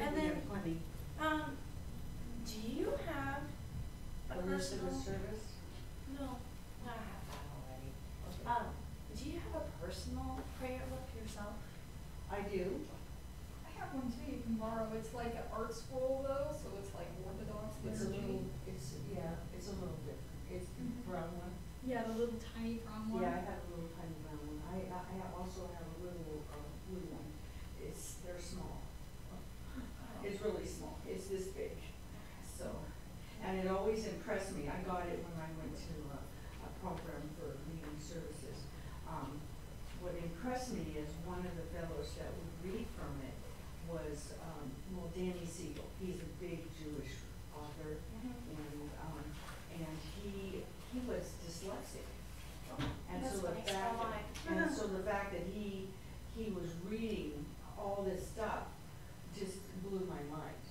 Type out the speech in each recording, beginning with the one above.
And we then, have plenty. do you have a personal? service? No, I have that already. Okay. Do you have a personal prayer book yourself? I do. I have one too you can borrow. It's like an art scroll though, so it's like Orthodox It's a liturgy. little, it's a little different. It's the brown one. Yeah, the little tiny brown one. Yeah, I have a little tiny brown one. I also have a little, blue one. They're small. It's really small. It's this big. So, and it always impressed me. I got it when I went to a program for reading services. What impressed me is one of the fellows that would read from it was, Danny Siegel. He's a big Jewish author, and he was dyslexic. And That's so what the makes fact me like. and so the fact that he was reading all this stuff just blew my mind.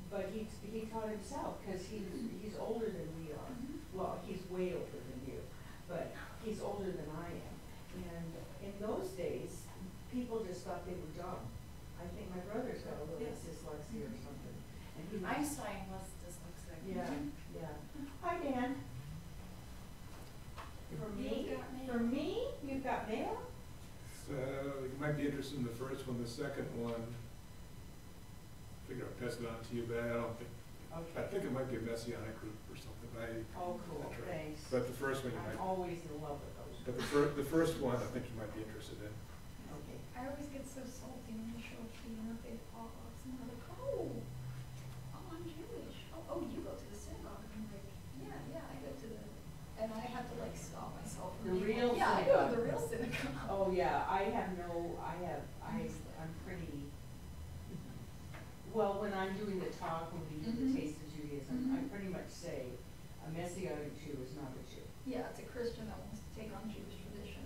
But he taught himself because he's older than we are. Well, he's way older than you, but he's older than I am. And in those days, people just thought they were dumb. I think my brother's got a little dyslexia or something. And he was, Einstein was dyslexic. yeah. Hi, Dan. For me, you've got mail? So you might be interested in the first one. The second one, figure I'll pass it on to you, but I don't think, Okay. I think it might be a messianic group or something. Oh, cool, That's right. thanks. But the first one you I'm might, always in love with those. but the first one I think you might be interested in. Okay. I always get so salty when I show up to the interfaith potlucks and they're like, oh, I'm Jewish. Oh, you go to the synagogue. And I'm like, yeah, I go to the, and I have to like stop myself from The being real like, yeah, I go to synagogue. the real synagogue. Oh, yeah, I'm pretty, well, when I'm doing the talk, when we do the Mhm. Taste of Judaism, I pretty much say a Messianic Jew is not a Jew. Yeah, it's a Christian that wants to take on Jewish traditions.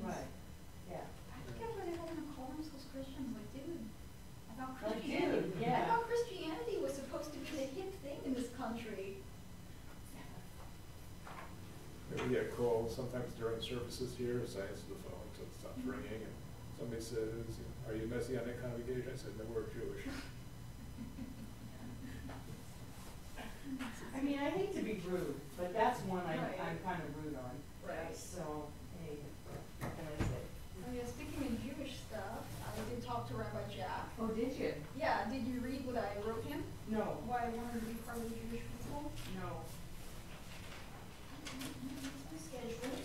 Yeah. I don't get why they don't want to call themselves Christians. Like, dude, I thought Like, Christianity. dude, yeah. I thought Christianity was supposed to be the hip thing in this country. We get calls sometimes during services here, so I answer the phone until it stops ringing, and somebody says, "Are you a Messianic congregation?" I said, "No, we're Jewish." I mean, I hate to be rude, but that's one Right. I'm kind of rude on. Right. So, hey, what can I say? Oh yeah, speaking of Jewish stuff, I did talk to Rabbi Jack. Oh, did you? Yeah, did you read what I wrote him? No, Why I wanted to be part of the Jewish people? no. My schedule.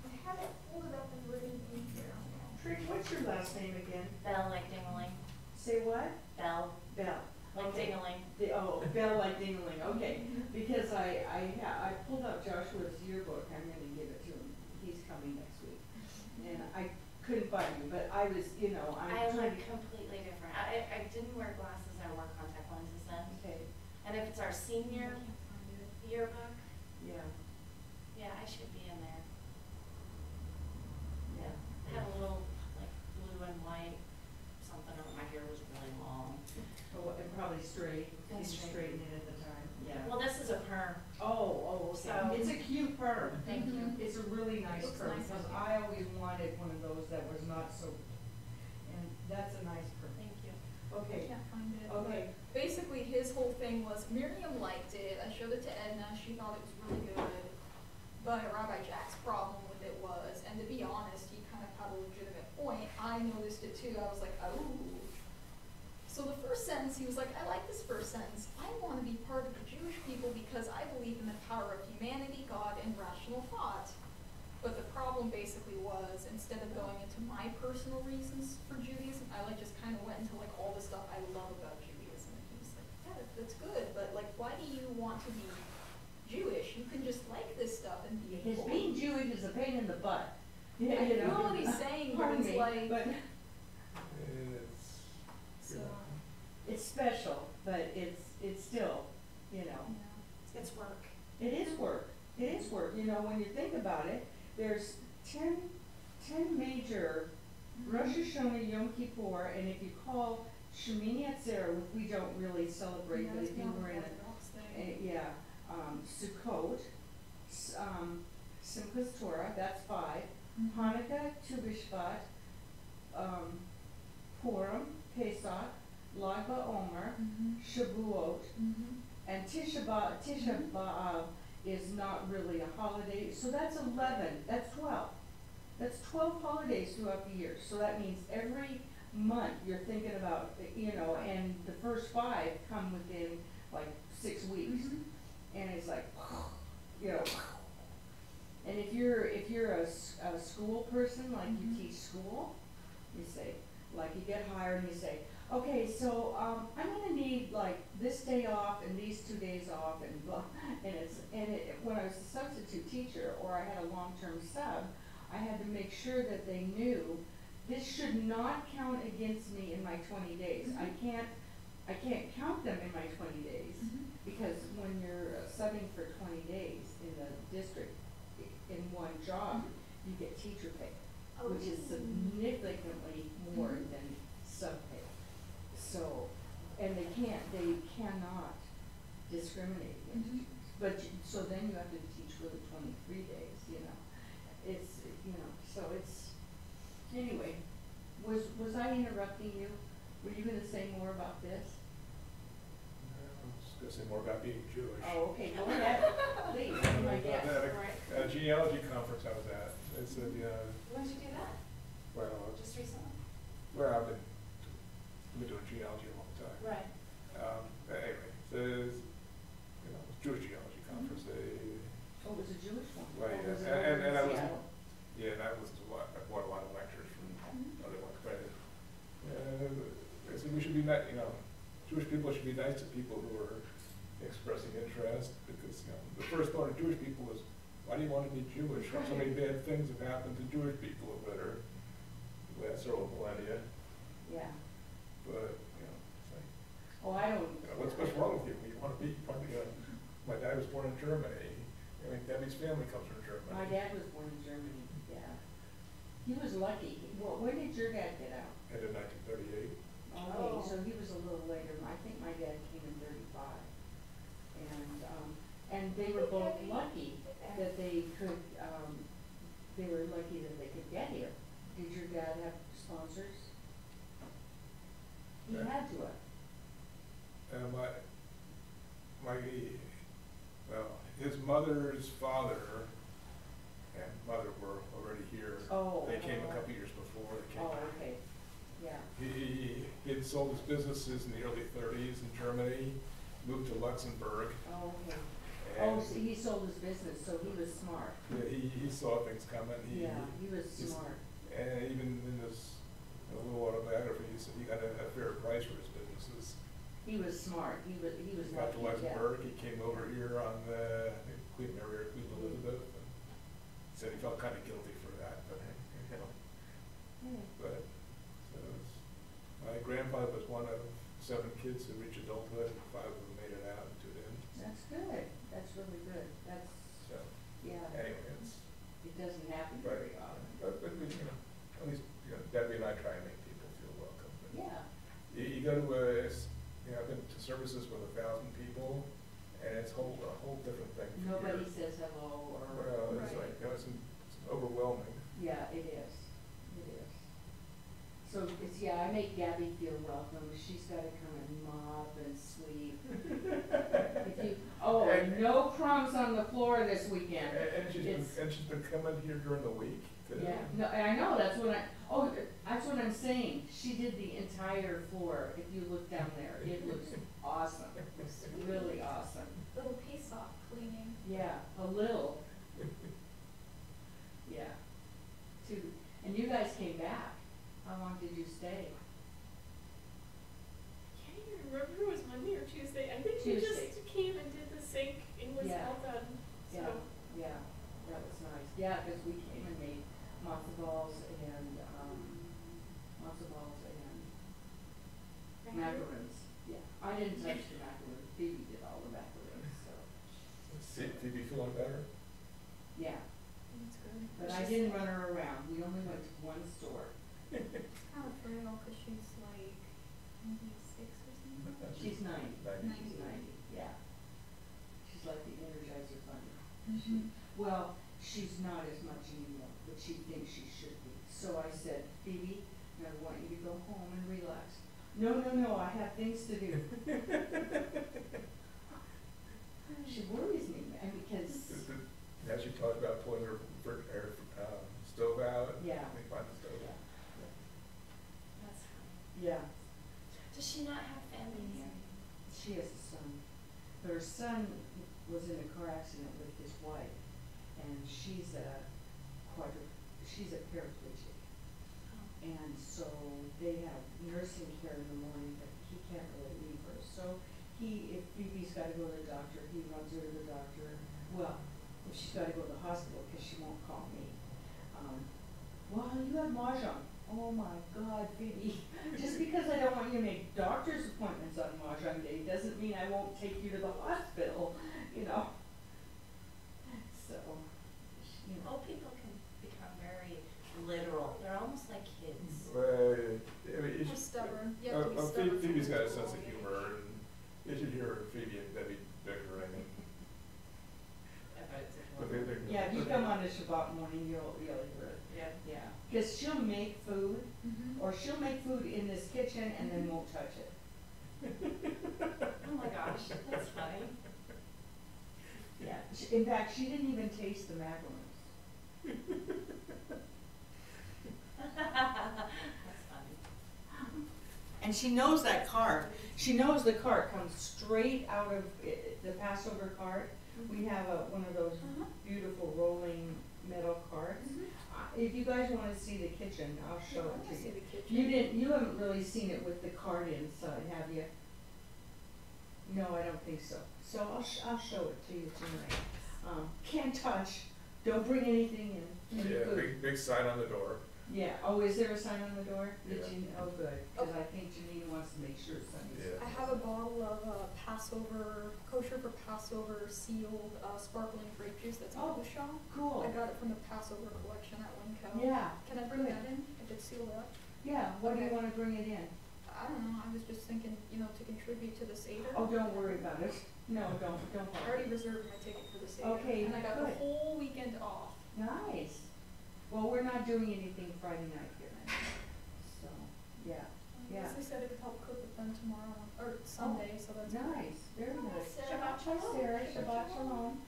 I have it folded up and written in here. Trish, what's your last name again? Bell like ding-a-ling. Say what? Bell Bell. like Okay. ding-a-ling. Bell like ding-a-ling, okay. Because I pulled out Joshua's yearbook, I'm gonna give it to him, he's coming next week. And I couldn't find you, but I was, I I'm look trying to. completely different. I didn't wear glasses, I wore contact lenses then. Okay, And if it's our senior I can't find it. yearbook, yeah, yeah, I should be in there. yeah. I had a little like blue and white something over my hair was really long. Oh, and probably straight, you And straight. straightened it at the time, yeah. Well, this is a perm. Oh, okay. So- It's a cute perm. Thank you. It's a really nice Looks perm, nice because on you. I always wanted one of those that was not so, and that's a nice perm. Thank you. I Okay, can't find it. okay. But basically, his whole thing was Miriam liked it. I showed it to Edna. She thought it was really good. But Rabbi Jack's problem with it was, and to be honest, he kind of had a legitimate point. I noticed it too. I was like, oh. So the first sentence, he was like, I like this first sentence. I want to be part of the Jewish people because I believe in the power of humanity, God, and rational thought. But the problem basically was, instead of going into my personal reasons for Judaism, I just kind of went into all the stuff I love about Judaism. And he was like, yeah, that's good, but why do you want to be Jewish? You can just like this stuff and be Because cool. being Jewish is a pain in the butt. I know what he's saying, but Pardon it's me, like, but so, it's special, but it's still, yeah. It's work. it is work. It is work. When you think about it, there's 10 major Rosh Hashanah, Yom Kippur, and if you call Shemini Atzeret, which we don't really celebrate, Yeah, but that's if you more of were an in Orthodox thing. Sukkot, Simchas Torah, that's 5, Mhm. Hanukkah, Tu B'Shvat, Purim, Pesach, Lag BaOmer, Mhm. Shavuot, Mhm. and Tisha B'Av is not really a holiday, so that's 11, that's 12. That's 12 holidays throughout the year, so that means every month you're thinking about, and the first 5 come within like 6 weeks. Mhm. And it's like, you know. And if you're a school person, like you Mhm. teach school, you say, like you get hired and you say, okay, so I'm gonna need like this day off and these 2 days off and blah. And when I was a substitute teacher or I had a long-term sub, I had to make sure that they knew this should not count against me in my 20 days. Mhm. I can't count them in my 20 days. Mhm. Because when you're subbing for 20 days in the district, in one job, you get teacher pay, which is significantly more Mhm. than sub pay. So, and they cannot discriminate against Mhm. you. But, so then you have to teach really 23 days, It's, so it's, anyway, was I interrupting you? Were you gonna say more about this? I was gonna say more about being Jewish. Oh, okay, go ahead, please, be my guest. Right. At a genealogy conference I was at, they said, When did you do that? well, Just recently? I've been doing genealogy a long time. Right. But anyway, there's, Jewish genealogy conference, Oh, it was a Jewish one? Well, Or yeah, was it and over in I was, Seattle? yeah, and I listened to I bought a lot of lectures from Mhm. other ones, but, they said we should be nice, Jewish people should be nice to people who are expressing interest, because, the first thought of Jewish people is, why do you want to be Jewish? So many bad things have happened to Jewish people over the last several millennia, Yeah. but, it's like, Oh, I don't. what's wrong with you? You want to be, my dad was born in Germany. Debbie's family comes from Germany. My dad was born in Germany, yeah. He was lucky. Well, when did your dad get out? And in 1938. Okay, Oh. so he was a little later. I think my dad came in 35. And they were both lucky that they could, they were lucky that they could get here. Did your dad have sponsors? He Yeah. had to have. His mother's father and mother were already here. Oh. They came a couple years before they came Oh, back. okay, yeah. He had sold his businesses in the early 30s in Germany, moved to Luxembourg. Oh, okay. And Oh, so he sold his business, so he was smart. yeah, he saw things coming. Yeah, he was he's- smart. And even in this little autobiography, he said he got a fair price for his businesses. He was smart. He was He got to lucky, yeah. Luxembourg, he came over here on I think Queen Mary or Queen Elizabeth, and said he felt kind of guilty for that, but, Yeah. but, so my grandfather was one of 7 kids who reached adulthood, and 5 of them made it out and 2 didn't, That's good. That's really good. That's, so, yeah, anyway, it doesn't happen very often. but we, at least, Debbie and I try and make people feel welcome. But Yeah, You go to I've been to services with 1,000 people, and it's a whole different thing. nobody says hello or. Well, it's Right. like, it's overwhelming. Yeah, it is. It is. So it's, I make Gabby feel welcome. She's gotta come and mop and sweep. And no crumbs on the floor this weekend. And It's- she's been coming here during the week too. Yeah, no, I know, that's what I'm saying. She did the entire floor. If you look down there, it looks awesome. It's really awesome. Little piece off cleaning. Yeah, a little. Yeah. And you guys came back. How long did you stay? Can't even remember if it was Monday or Tuesday. I think we Tuesday. just came and did the sink and was Yeah. all done. So Yeah, that was nice. Yeah, because we came and made matzo balls and macaroons. Yeah, I didn't touch the macaroons. Phoebe did all the macaroons, so, Phoebe feeling better? yeah. That's good. But I didn't run her around. We only went to one store. Kind of frail because she's like maybe 6 or something. She's 90. 90. She's 90, yeah. She's like the Energizer Bunny. Mhm. Well, she's not as much anymore, but she thinks she should be. So I said, Phoebe, I want you to go home and relax. No, I have things to do. She worries me, man, because, Now she talked about pulling her stove out. Yeah. Let me find the stove. That's funny. yeah, Does she not have family here? she has a son. Her son was in a car accident with his wife, and she's a paraplegic. And so they have nursing care in the morning, but he can't really leave her. So if Phoebe's gotta go to the doctor, he runs her to the doctor. Well, if she's gotta go to the hospital, cause she won't call me. Well, you have Mahjong. Oh my God, Phoebe, just because I don't want you to make doctor's appointments on Mahjong Day doesn't mean I won't take you to the hospital, you know? So, you know. Old people can become very literal. They're almost like kids. Well, I mean, Or stubborn. You have to be stubborn. Phoebe's got a sense of humor, and you should hear Phoebe and Debbie bickering. But they're Yeah, if you come on a Shabbat morning, you'll hear it. Yeah. Yeah, because she'll make food, Mhm. or she'll make food in this kitchen and then won't touch it. Oh my gosh, that's funny. Yeah, in fact, she didn't even taste the macaroons. That's funny. And she knows that cart. She knows the cart comes straight out of the Passover cart. We have one of those Uh-huh. beautiful rolling metal carts. Mhm. If you guys wanna see the kitchen, I'll Yeah, show I it wanna to see you. the kitchen. You haven't really seen it with the cart inside, have you? No, I don't think so. So I'll show it to you tonight. Can't touch, don't bring anything in, any Yeah, food. big sign on the door. Yeah, oh, is there a sign on the door? Did Yeah. you, oh, good, cause I think Janine wants to make sure somebody's. Yeah. I have a bottle of Passover, kosher for Passover sealed sparkling grape juice that's Oh, out of the shop. Cool. I got it from the Passover collection at Winco. Yeah, Can I bring that in if it's sealed up? yeah, what do you Okay. wanna bring it in? I don't know, I was just thinking, to contribute to the Seder. Oh, don't worry about it. No, don't I already reserved my ticket for the Seder. Okay, And I got the good. whole weekend off. Nice. Well, we're not doing anything Friday night here, so, yeah, yeah. They said it would help cook with them tomorrow, or Sunday, so that's great. Nice, very Oh, nice. Sarah. Hi, Sarah, Shabbat Shalom.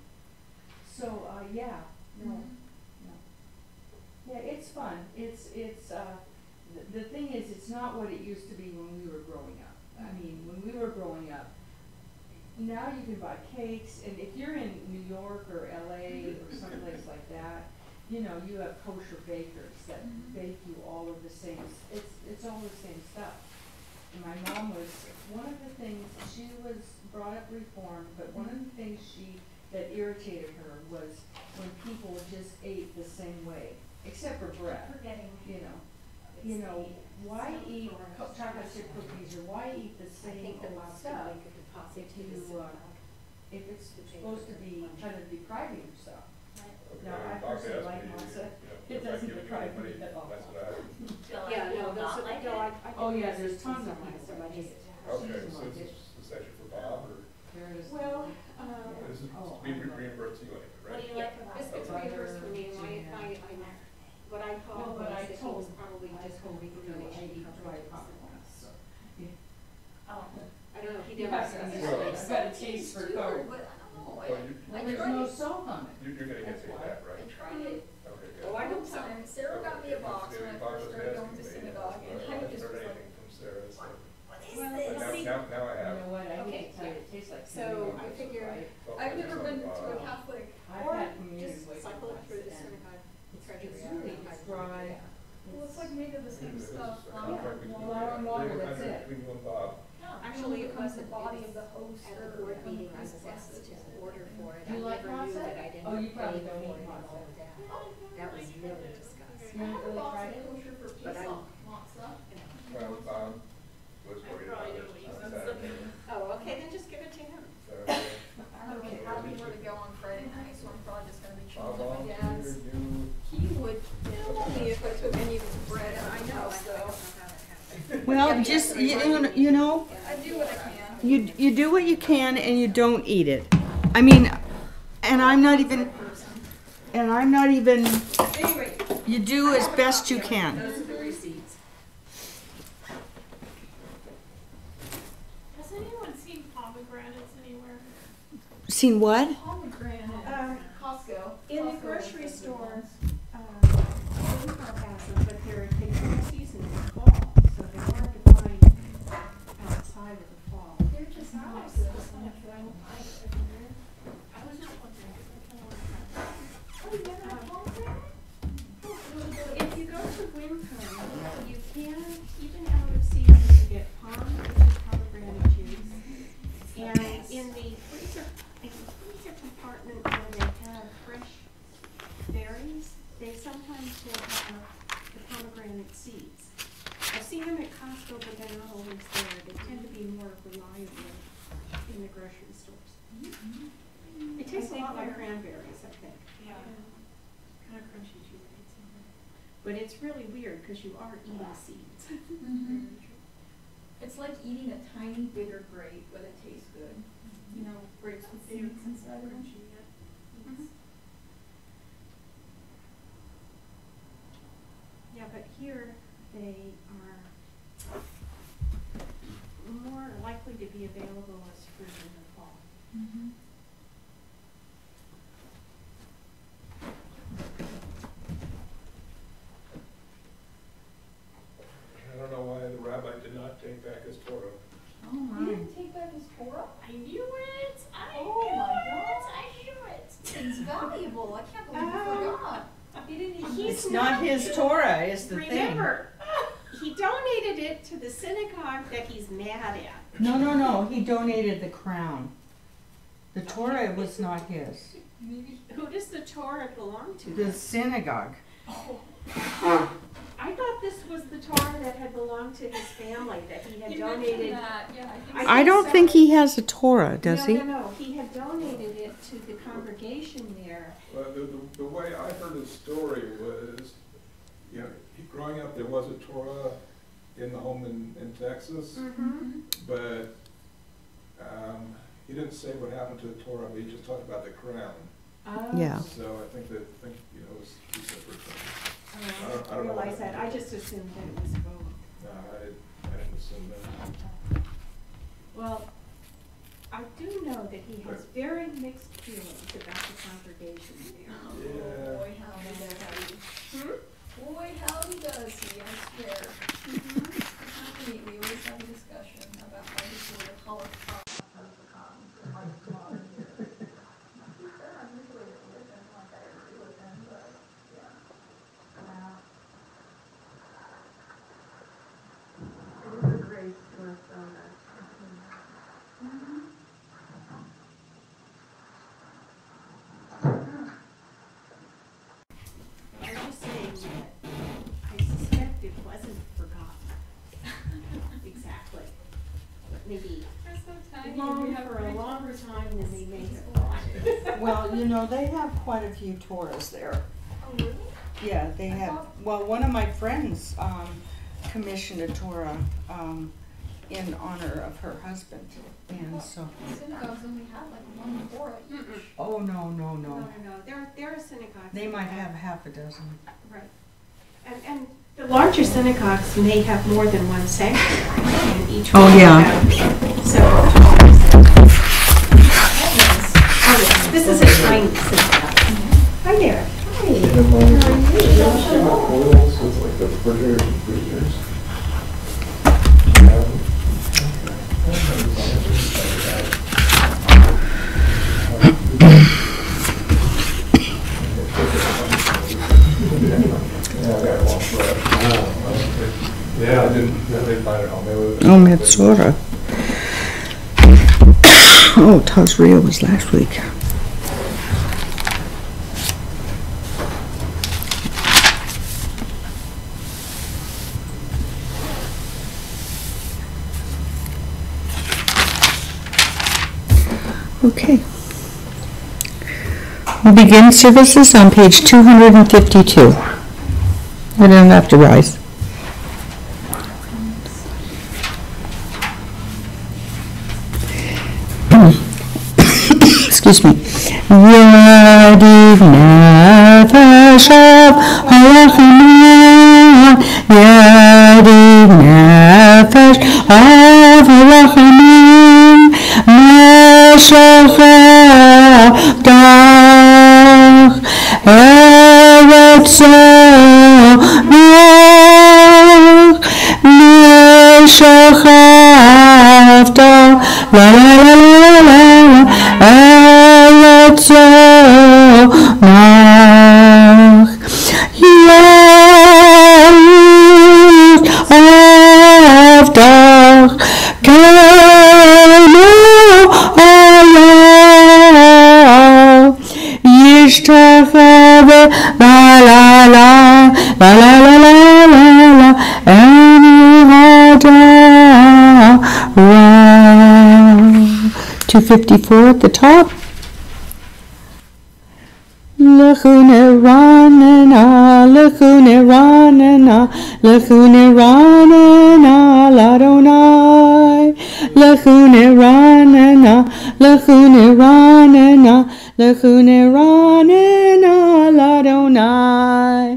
So, yeah, no, Mhm. no. Yeah, it's fun. The thing is, it's not what it used to be when we were growing up. I mean, when we were growing up, now you can buy cakes, and if you're in New York or LA or someplace like that, you have kosher bakers that Mhm. bake you all of the same, it's all the same stuff. And my mom was, one of the things, she was brought up reformed, but one of the things that irritated her was when people just ate the same way, except for bread, Forgetting. Why eat chocolate chip cookies, or why eat the same old stuff if it's supposed to be kind of depriving yourself? Okay, No, I Bob's personally asked like me, matzah. if It I doesn't give deprive me anybody, at all. that's what I would. Feel like Yeah, you no, will that's, not like no, it? I Oh, can yeah, use there's it tons of sometimes, people so I that just- hate it. Okay, She's so like is it. this actually for Bob, or There is. Well, this is Oh, being I know. reimbursed to you anyway, What right? do you like about it's, it? it's reimbursed for me, and Yeah. what I No, called but was I that he told, was probably just told hoping you, for I donation eat from dry the popcorn, so. Oh, I don't know, he You never have says to it. Well- I've got a taste for too, garlic. but I don't know. Well, you, Well, there's no salt on it. you're gonna get That's paid why. back, I right? tried it Okay, good. Oh, I hope so. one time. Sarah got me a box when I first started going to synagogue, and I just was heard like, anything from Sarah, so. what is Well, this? let's see. Now I You have. know what, I Okay, hate to tell you, it tastes like. So, communion I wafers, figure- right? So I've focus never on been the to a bottom. Catholic, I've or had communion Just wafers cycle it through the once, and synagogue it's treasury. really, it's dry. well, it's like made of the same This is stuff, a flour, contract between water. Flour and water, the that's it. between you and Bob. No. Actually, it becomes wasn't, the body it of was the host at or the board one of meeting, the I was priestesses. asked to order for it. Do you I like never knew matzah? that I'd end Oh, up you probably paying don't for eat it and all matzah. of that. Oh, That was really disgusting. You haven't really tried it? But I- Well, Bob was worried about it on Saturday. Oh, okay, then just give it to him. Saturday. I don't know how he would go on Friday night, so I'm probably just gonna be Bob chilling with my volunteered, dad's. you. He would kill me if I took any of his bread, and I know, so. Well, just, you know, I do what I can. you do what you can and you don't eat it. I mean, and I'm not even, Anyway, you do as best you can. those are the receipts. pomegranates anywhere? Seen what? Pomegranate. Costco. In the Costco grocery has good store, ones. Winco has them, but they come in season in the fall, so they're hard to find outside of the fall. They're just not good. I was not wondering. Oh, you never had pomegranate? If you go to Winco, you can, even out of season, you get which is pomegranate juice. And in the freezer compartment where they have fresh berries, they sometimes will have the pomegranate seeds. I've seen them at Costco, but they're not always there. They tend to be more reliable in the grocery stores. It tastes a lot like cranberries, I think. Yeah. Kind of crunchy too, right? But it's really weird because you are eating seeds. Mhm. It's like eating a tiny bitter grape, but it tastes good. You know, grapes with seeds inside of them. Mhm. Yeah, but here they are more likely to be available as fruit in the fall. Mm-hmm. I don't know why the rabbi did not take back his Torah. Oh He my. didn't take back his Torah? I knew it! Oh my God. I knew it! It's valuable. I can't believe you forgot. He didn't even. It's not his Torah, is the thing. Remember, he donated it to the synagogue that he's mad at. No, he donated the crown. The Torah was not his. Maybe. Who does the Torah belong to? The synagogue. I thought this was the Torah that had belonged to his family, that he had He donated. mentioned that. Yeah, I think I so. I don't think he has a Torah, does he? No, he had donated it to the congregation there. Well, the way I heard his story was, you know, growing up, there was a Torah in the home in Texas, Mm-hmm. but he didn't say what happened to the Torah, but he just talked about the crown. Yeah. So I think you know, it was two separate things. I I don't don't know realize what- that. I just assumed that it was both. No, I didn't assume that. Well, I do know that he has very mixed feelings about the congregation there. Yeah. Boy, howdy does he. Hmm? Boy, howdy does he, I swear. We always have a discussion about how to sort of Holocaust has become like modern years. To be fair, I'm usually a religion, like I agree with him, but yeah. It is a grace to us, though, that. I was just saying that I suspect it wasn't forgotten. Exactly. But maybe They're so tiny. long We have for a great longer time than they may have thought. Well, you know, they have quite a few Torahs there. Oh, really? Yeah, they have, well, one of my friends, commissioned a Torah, in honor of her husband, and so, Synagogues only have like one Torah each. oh, no. No. They're a synagogue. They might have half a dozen. Right. And the larger synagogues may have more than one sanctuary, and each Oh, one yeah. have several Torahs. Oh, yes. This is a tiny synagogue. Hi there. Oils with like the refrigerators and freezers. Yeah, I didn't find it home. Oh, Metzora. Oh, Tazria was last week. Okay. We'll begin services on page 252. I don't have to rise. Excuse me. Yadiv nefesh halachamim. Yadiv nefesh halachamim. משחרתך ארץ זמך משחרתך לה לה לה לה לה ארץ זמך אהבתך כמו עליו ישתחווה לה לה לה לה לה לה לה לה לה אני הדרה 254 at the top. Lechune ranena, lechune ranena, lechune ranena, ladonai. Lechune ranena, lechune ranena, lechune ranena, ladonai.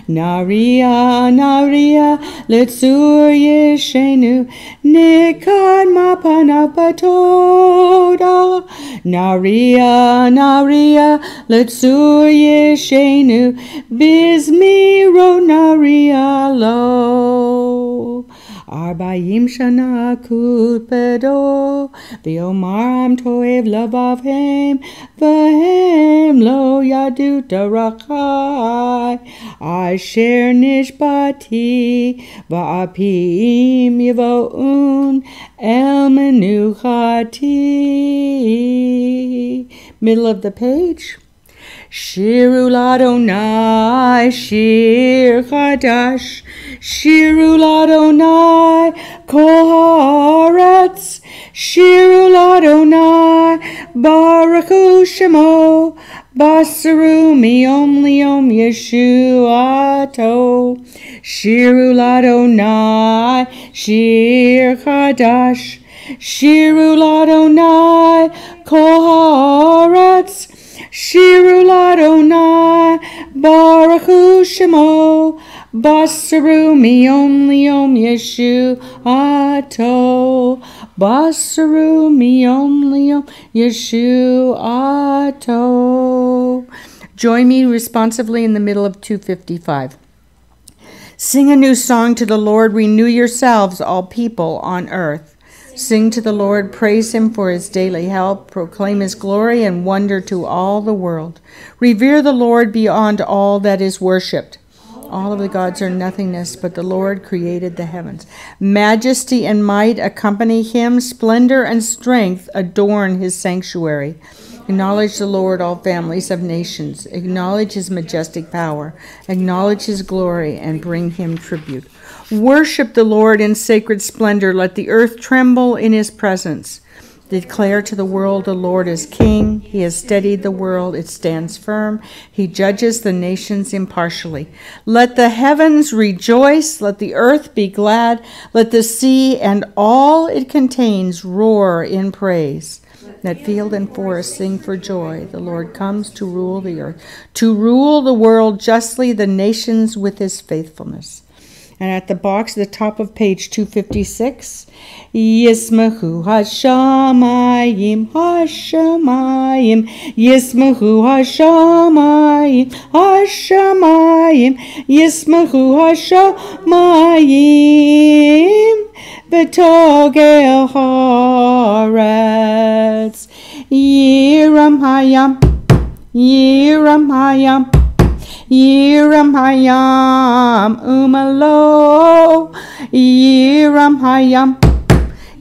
Naria, naria, letsur yeshenu, nikad mapana patoda. Naria, naria, letsur yeshenu, bizmiro naria lo. Arbaim shana kupedo, v'omaram toev labavhem, v'hem lo yadu darachai. Asher nishbati, va'apim yivo'un, el menuchati. Middle of the page. Shiru ladonai, shir chadash, shiru ladonai, kol haaretz, shiru ladonai, baruchu shemo, basaru miyom liyom yeshuato, shiru ladonai, shir chadash, shiru ladonai, kol haaretz, Shiru ladonai, baruchu shemo, basaru miyom liyom yeshuato, basaru miyom liyom yeshuato. Join me responsively in the middle of 255. Sing a new song to the Lord, renew yourselves, all people on earth. Sing to the Lord, praise him for his daily help, proclaim his glory and wonder to all the world. Revere the Lord beyond all that is worshipped. All of the gods are nothingness, but the Lord created the heavens. Majesty and might accompany him, splendor and strength adorn his sanctuary. Acknowledge the Lord, all families of nations. Acknowledge his majestic power. Acknowledge his glory and bring him tribute. Worship the Lord in sacred splendor. Let the earth tremble in his presence. Declare to the world the Lord is king. He has steadied the world. It stands firm. He judges the nations impartially. Let the heavens rejoice. Let the earth be glad. Let the sea and all it contains roar in praise. Let field and forest sing for joy. The Lord comes to rule the earth, to rule the world justly, the nations with his faithfulness. And at the box at the top of page 256, Yismahu Hashamayim, Hashamayim, Yismahu Hashamayim, Hashamayim, Yismahu Hashamayim, Betogel Haaretz, Yiram Hayam, Yiram Hayam, Yiram Hayam Umalo, Yiram Hayam,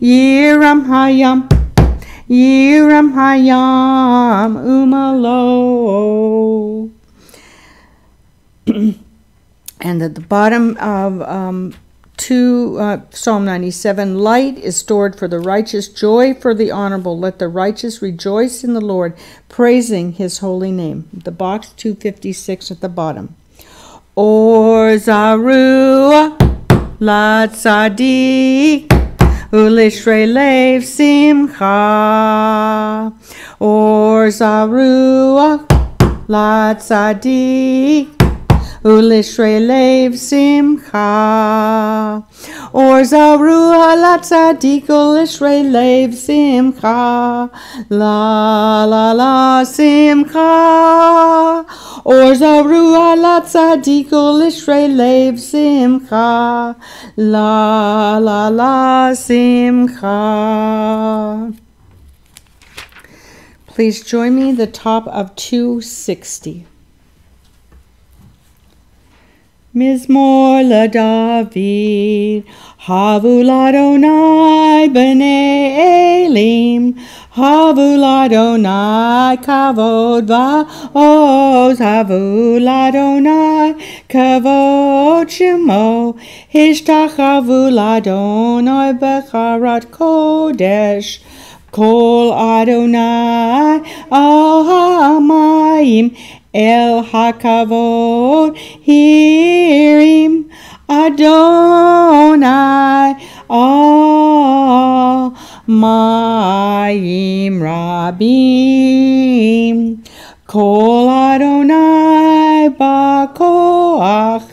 Yiram Hayam, Yiram Hayam Umalo. And at the bottom of Psalm 97, light is stored for the righteous, joy for the honorable. Let the righteous rejoice in the Lord, praising his holy name. The box 256 at the bottom. Or Zaru La Tzadik Ulishrei Lev Simcha. Or Zaru La Tzadik ולשרי לב שמחה. אור זרוע לצדיק ולשרי לב שמחה. לה לה לה שמחה. אור זרוע לצדיק ולשרי לב שמחה. לה לה לה שמחה. Please join me the top of 260. Mizmor LaDavid, Havu l'Adonai b'nei Elim, Havu l'Adonai kavod va'oz, Havu l'Adonai kavod shemo, Hishtachavu l'Adonai b'charat kodesh, Kol Adonai al ha'amayim el hakavod hirim, Adonai al mayim rabim, Kol Adonai ba'koach,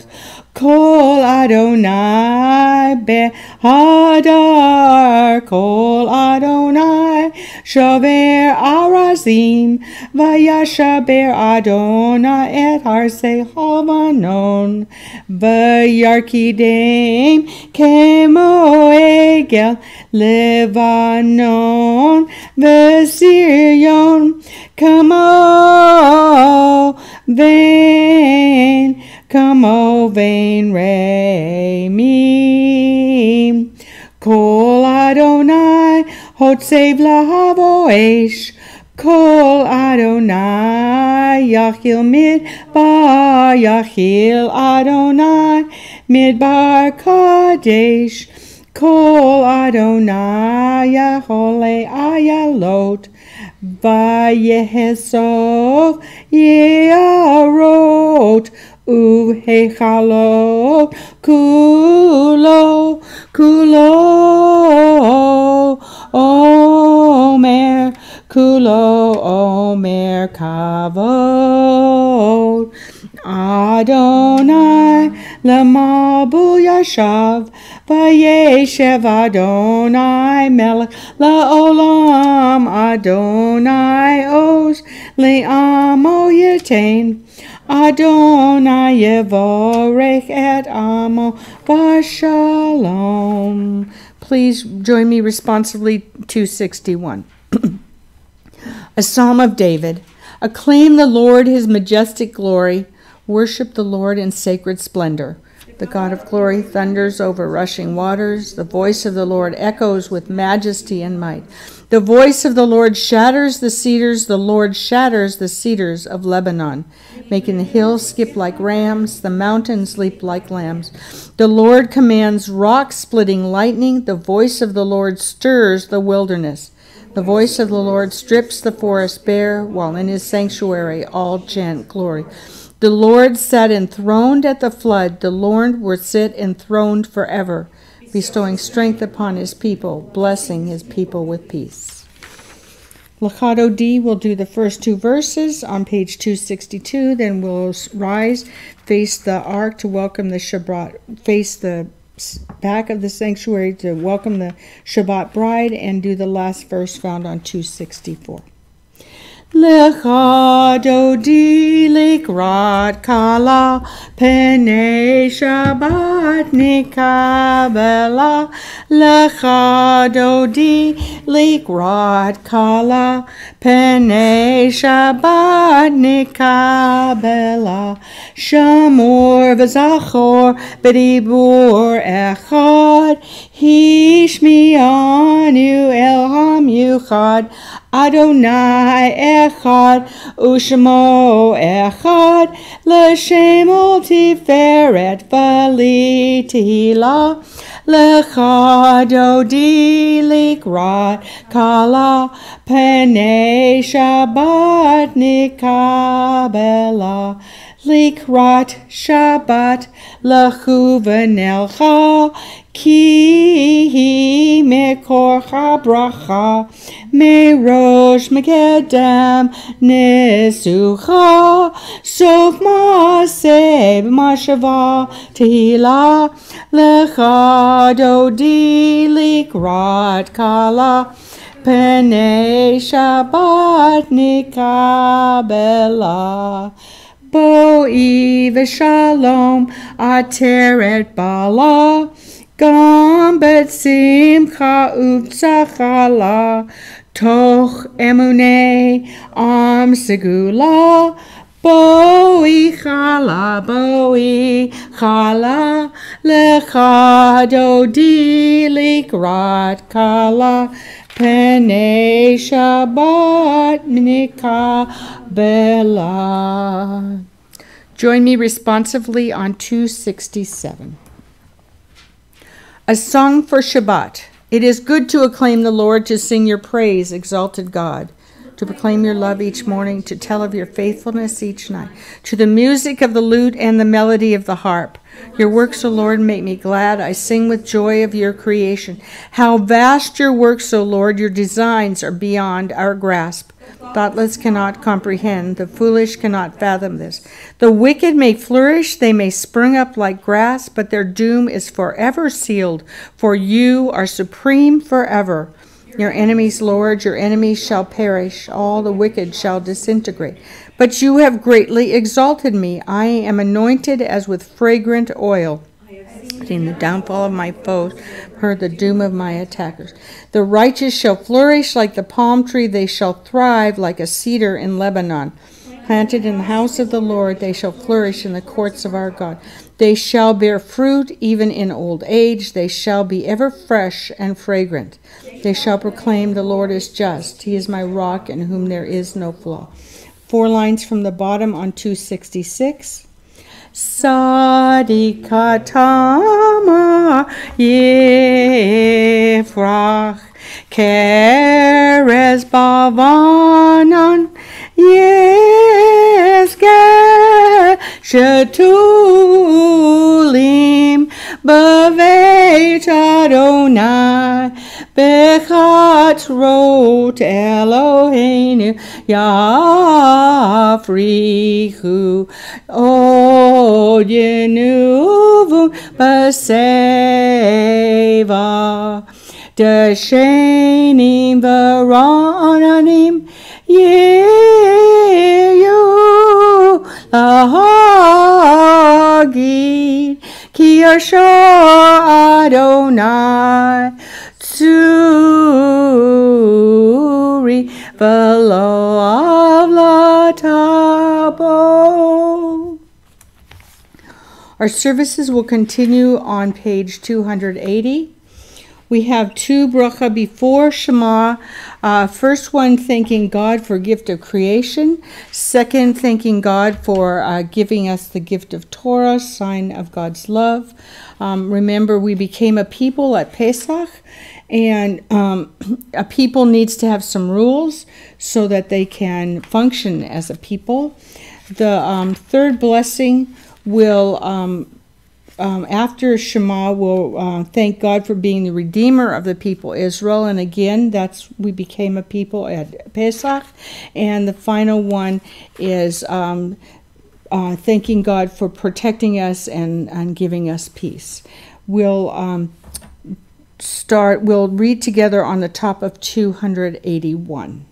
Kol Adonai behadar, Kol Adonai shaver arazim, vayashaber Adonai et harsei Havanon, vayarkidem kemo egel Levanon, v'siryon kamo vein, Kamo vein reimim, Kol Adonai hotsev lahavoesh, Kol Adonai yachil midbar, yachil Adonai midbar kadesh, Kol Adonai yahole ayalot, vayehesov yarot, Uvhechalot kulo, kulo omer, kulo omer kavod. Adonai lemabul yashav, vayeshev Adonai melech laolam, Adonai oz le'amo yitain, Adonai yevorech et amo v'shalom. Please join me responsively, 261. A Psalm of David. Acclaim the Lord, his majestic glory. Worship the Lord in sacred splendor. The God of glory thunders over rushing waters. The voice of the Lord echoes with majesty and might. The voice of the Lord shatters the cedars. The Lord shatters the cedars of Lebanon, making the hills skip like rams, the mountains leap like lambs. The Lord commands rock-splitting lightning. The voice of the Lord stirs the wilderness. The voice of the Lord strips the forest bare, while in his sanctuary all chant glory. The Lord sat enthroned at the flood. The Lord will sit enthroned forever, bestowing strength upon his people, blessing his people with peace. Lechato D will do the first two verses on page 262. Then we'll rise, face the ark to welcome the Shabbat, face the back of the sanctuary to welcome the Shabbat bride, and do the last verse found on 264. Lecha dodi likrat kala, penei Shabbat nikabela. Lecha dodi likrat kala, penei Shabbat nikabela. Shamor v'zachor b'dibur echad, hishmianu el hamyuchad. Adonai echad, ushmo echad, l'shem ol tiferet v'li tehila. Lecha dodi likrat kala, penei Shabbat nikabela. Likrat Shabbat lechu v'nelcha, Ki mekor habracha, merosh mekedem nesucha, sof maseh b'mashava tehila, lecha dodi likrat kala, Pnei Shabbat nikabela. Bo'i v'shalom ateret bala, gam betzimcha u'tzachala, toch emunei am segula. Bo'i chala, lecha dodi likrat kala, Pnei Shabbat nikabela. Join me responsively on 267. A song for Shabbat. It is good to acclaim the Lord, to sing your praise, exalted God, to proclaim your love each morning, to tell of your faithfulness each night, to the music of the lute and the melody of the harp. Your works, O Lord, make me glad. I sing with joy of your creation. How vast your works, O Lord, your designs are beyond our grasp. Thoughtless cannot comprehend, the foolish cannot fathom this. The wicked may flourish, they may spring up like grass, but their doom is forever sealed, for you are supreme forever. Your enemies, Lord, your enemies shall perish, all the wicked shall disintegrate. But you have greatly exalted me. I am anointed as with fragrant oil. Seen the downfall of my foes, heard the doom of my attackers. The righteous shall flourish like the palm tree, they shall thrive like a cedar in Lebanon. Planted in the house of the Lord, they shall flourish in the courts of our God. They shall bear fruit even in old age, they shall be ever fresh and fragrant. They shall proclaim the Lord is just, he is my rock in whom there is no flaw. 4 lines from the bottom on 266. Sadikatama Yefrach Keres Bavanan Yesge Shetulim Baveit Adonai Bechat Rot Eloheinu Yafrichu Od Yenuvum Baseva Deshenim Varananim Yeyu Lahagid Ki Yashar Adonai Tsuri Velo Avlatabo. Our services will continue on page 280. We have 2 bracha before Shema. First one, thanking God for gift of creation. Second, thanking God for giving us the gift of Torah, sign of God's love. Remember, we became a people at Pesach, and a people needs to have some rules so that they can function as a people. The third blessing will, after Shema, we'll thank God for being the Redeemer of the people Israel. And again, we became a people at Pesach. And the final one is thanking God for protecting us and giving us peace. We'll read together on the top of 281.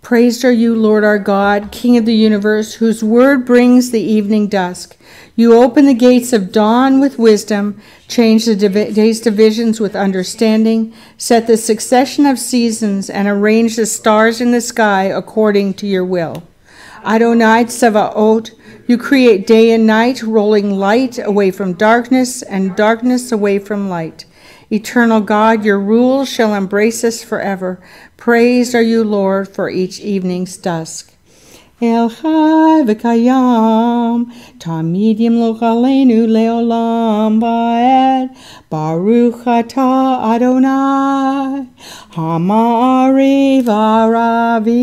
Praised are you, Lord our God, King of the universe, whose word brings the evening dusk. You open the gates of dawn with wisdom, change the day's divisions with understanding, set the succession of seasons, and arrange the stars in the sky according to your will. Adonai Tsevaot, you create day and night, rolling light away from darkness and darkness away from light. Eternal God, your rule shall embrace us forever. Praised are you, Lord, for each evening's dusk. El Chai v'kayam, tamid yimloch aleinu leolam ba'ed. Baruch atah Adonai, hama'ariv aravim.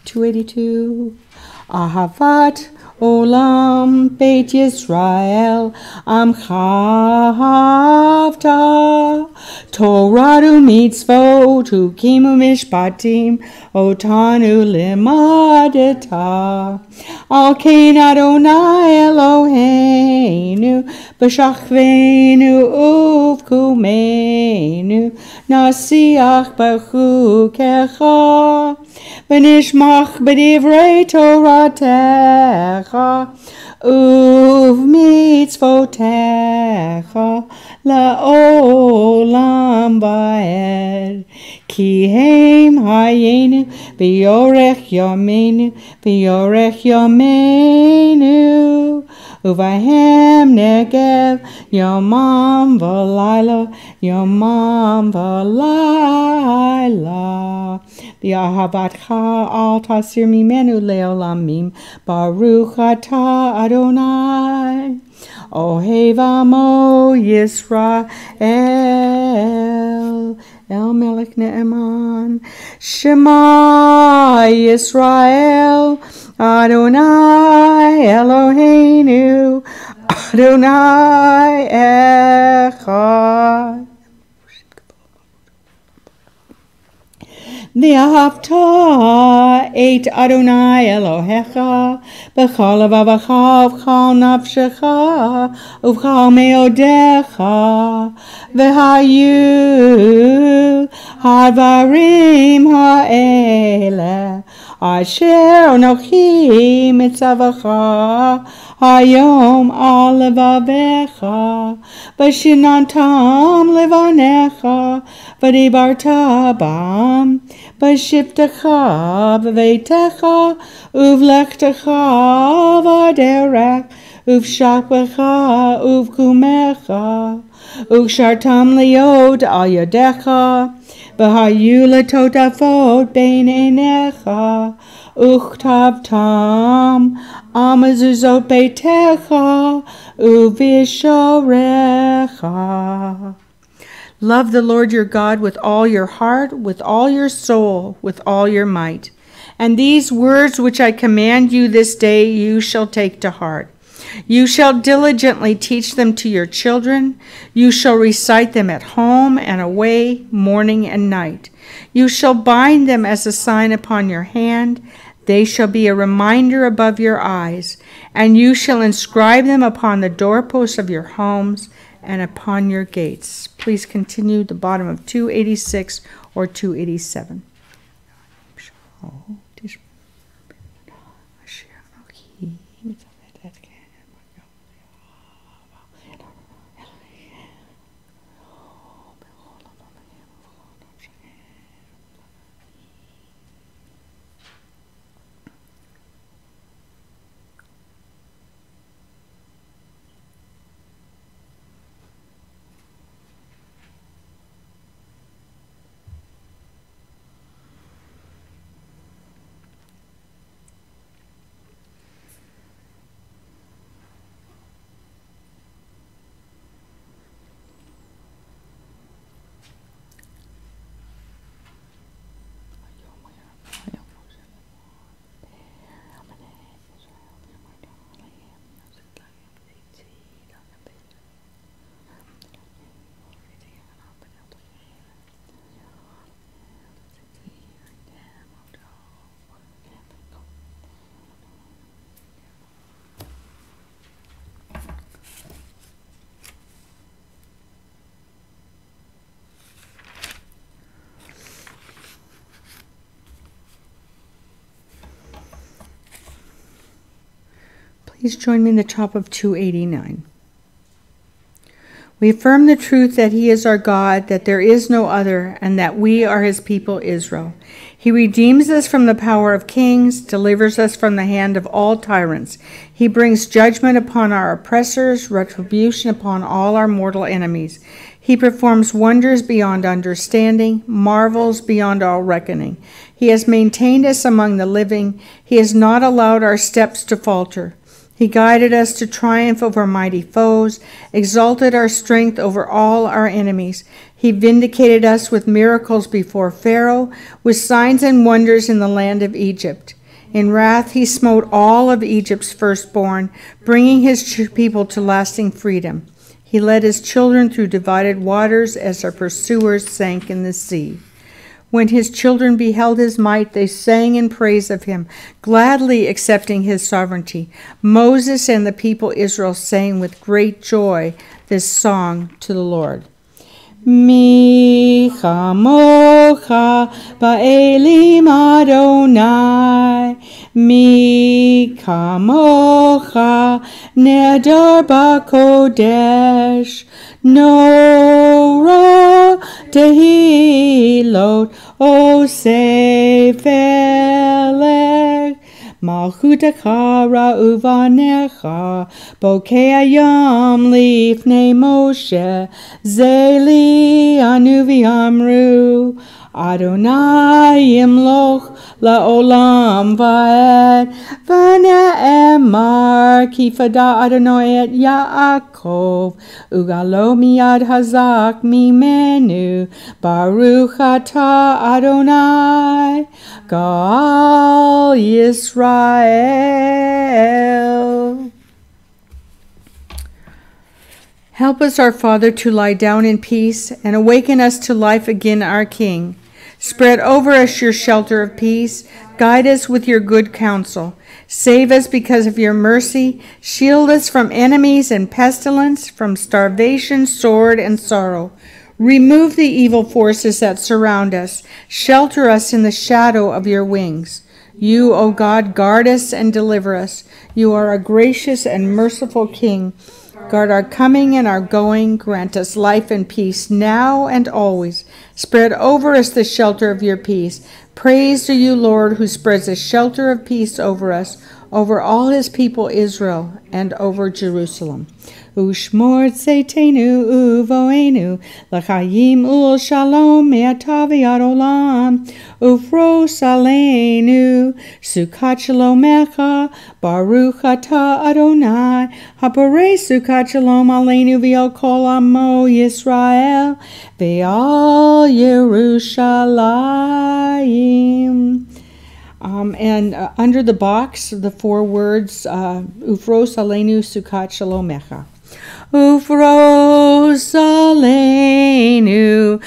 282. Ahavat Olam Beit Yisrael Amcha Havta Torah u'mitzvot u'kimu mishpatim otanu limadeta Al kein Adonai Eloheinu b'shachveinu uvkumeinu nasiach b'chukecha v'nishmach b'divrei Toratecha uv'mitzvotecha la'olam va'ed ki heim hayenu v'yorech yameinu Uvahem negev yomam v'layla V'ahavatcha al tasir mimenu leolamim Baruch atah Adonai Ohev amo Yisrael El Melech Ne'eman Shema Yisrael Adonai Eloheinu Adonai Echad V'ahavta et Adonai Elohecha b'chol levavecha v'chol nafshecha uv'chol meodecha v'hayu hadvarim ha'ele asher anochi mitzavacha hayom al levavecha v'shinantam levanecha v'dibarta bam v'shiptecha v'veitecha uv'lechtecha v'derech uv'shakvecha uv'kumecha uv'shartam liod al yadecha v'hayu letotafot bein einecha uchtavtam amazuzot beitecha uvishorecha. Love the Lord your God with all your heart, with all your soul, with all your might. And these words which I command you this day you shall take to heart. You shall diligently teach them to your children. You shall recite them at home and away, morning and night. You shall bind them as a sign upon your hand. They shall be a reminder above your eyes, and you shall inscribe them upon the doorposts of your homes and upon your gates. Please continue the bottom of 286 or 287. Please join me in the top of 289. We affirm the truth that he is our God, that there is no other, and that we are his people Israel. He redeems us from the power of kings, delivers us from the hand of all tyrants. He brings judgment upon our oppressors, retribution upon all our mortal enemies. He performs wonders beyond understanding, marvels beyond all reckoning. He has maintained us among the living. He has not allowed our steps to falter. He guided us to triumph over mighty foes, exalted our strength over all our enemies. He vindicated us with miracles before Pharaoh, with signs and wonders in the land of Egypt. In wrath he smote all of Egypt's firstborn, bringing his people to lasting freedom. He led his children through divided waters as their pursuers sank in the sea. When his children beheld his might, they sang in praise of him, gladly accepting his sovereignty. Moses and the people Israel sang with great joy this song to the Lord. Mi chamocha ba'elim Adonai, mi chamocha neder b'kodesh, nora tehilot osefelech, malchutecha ra'uvanecha, bokei hayam lifnei Moshe, zeli anu v'amru, Adonai imloch la'olam va'ed, v'ne'emar ki fada Adonai et Yaakov, ugalo miyad hazak mimenu, baruch atah Adonai, Gal Yisrael. Help us, our Father, to lie down in peace, and awaken us to life again, our King. Spread over us your shelter of peace. Guide us with your good counsel. Save us because of your mercy. Shield us from enemies and pestilence, from starvation, sword, and sorrow. Remove the evil forces that surround us. Shelter us in the shadow of your wings. You, O God, guard us and deliver us. You are a gracious and merciful King. Guard our coming and our going. Grant us life and peace now and always. Spread over us the shelter of your peace. Praise to you, Lord, who spreads a shelter of peace over us, over all his people Israel, and over Jerusalem. Ushmor tzeitenu uvoenu, l'chayim ul shalom me'ata v'ad olam, ufros aleinu, sukat shalomecha, baruch atah Adonai, haparei sukat shalom aleinu v'al kol amo Yisrael, v'al Yerushalayim. Under the box, the 4 words, Ufros aleinu sukat shalomecha. Ufros aleinu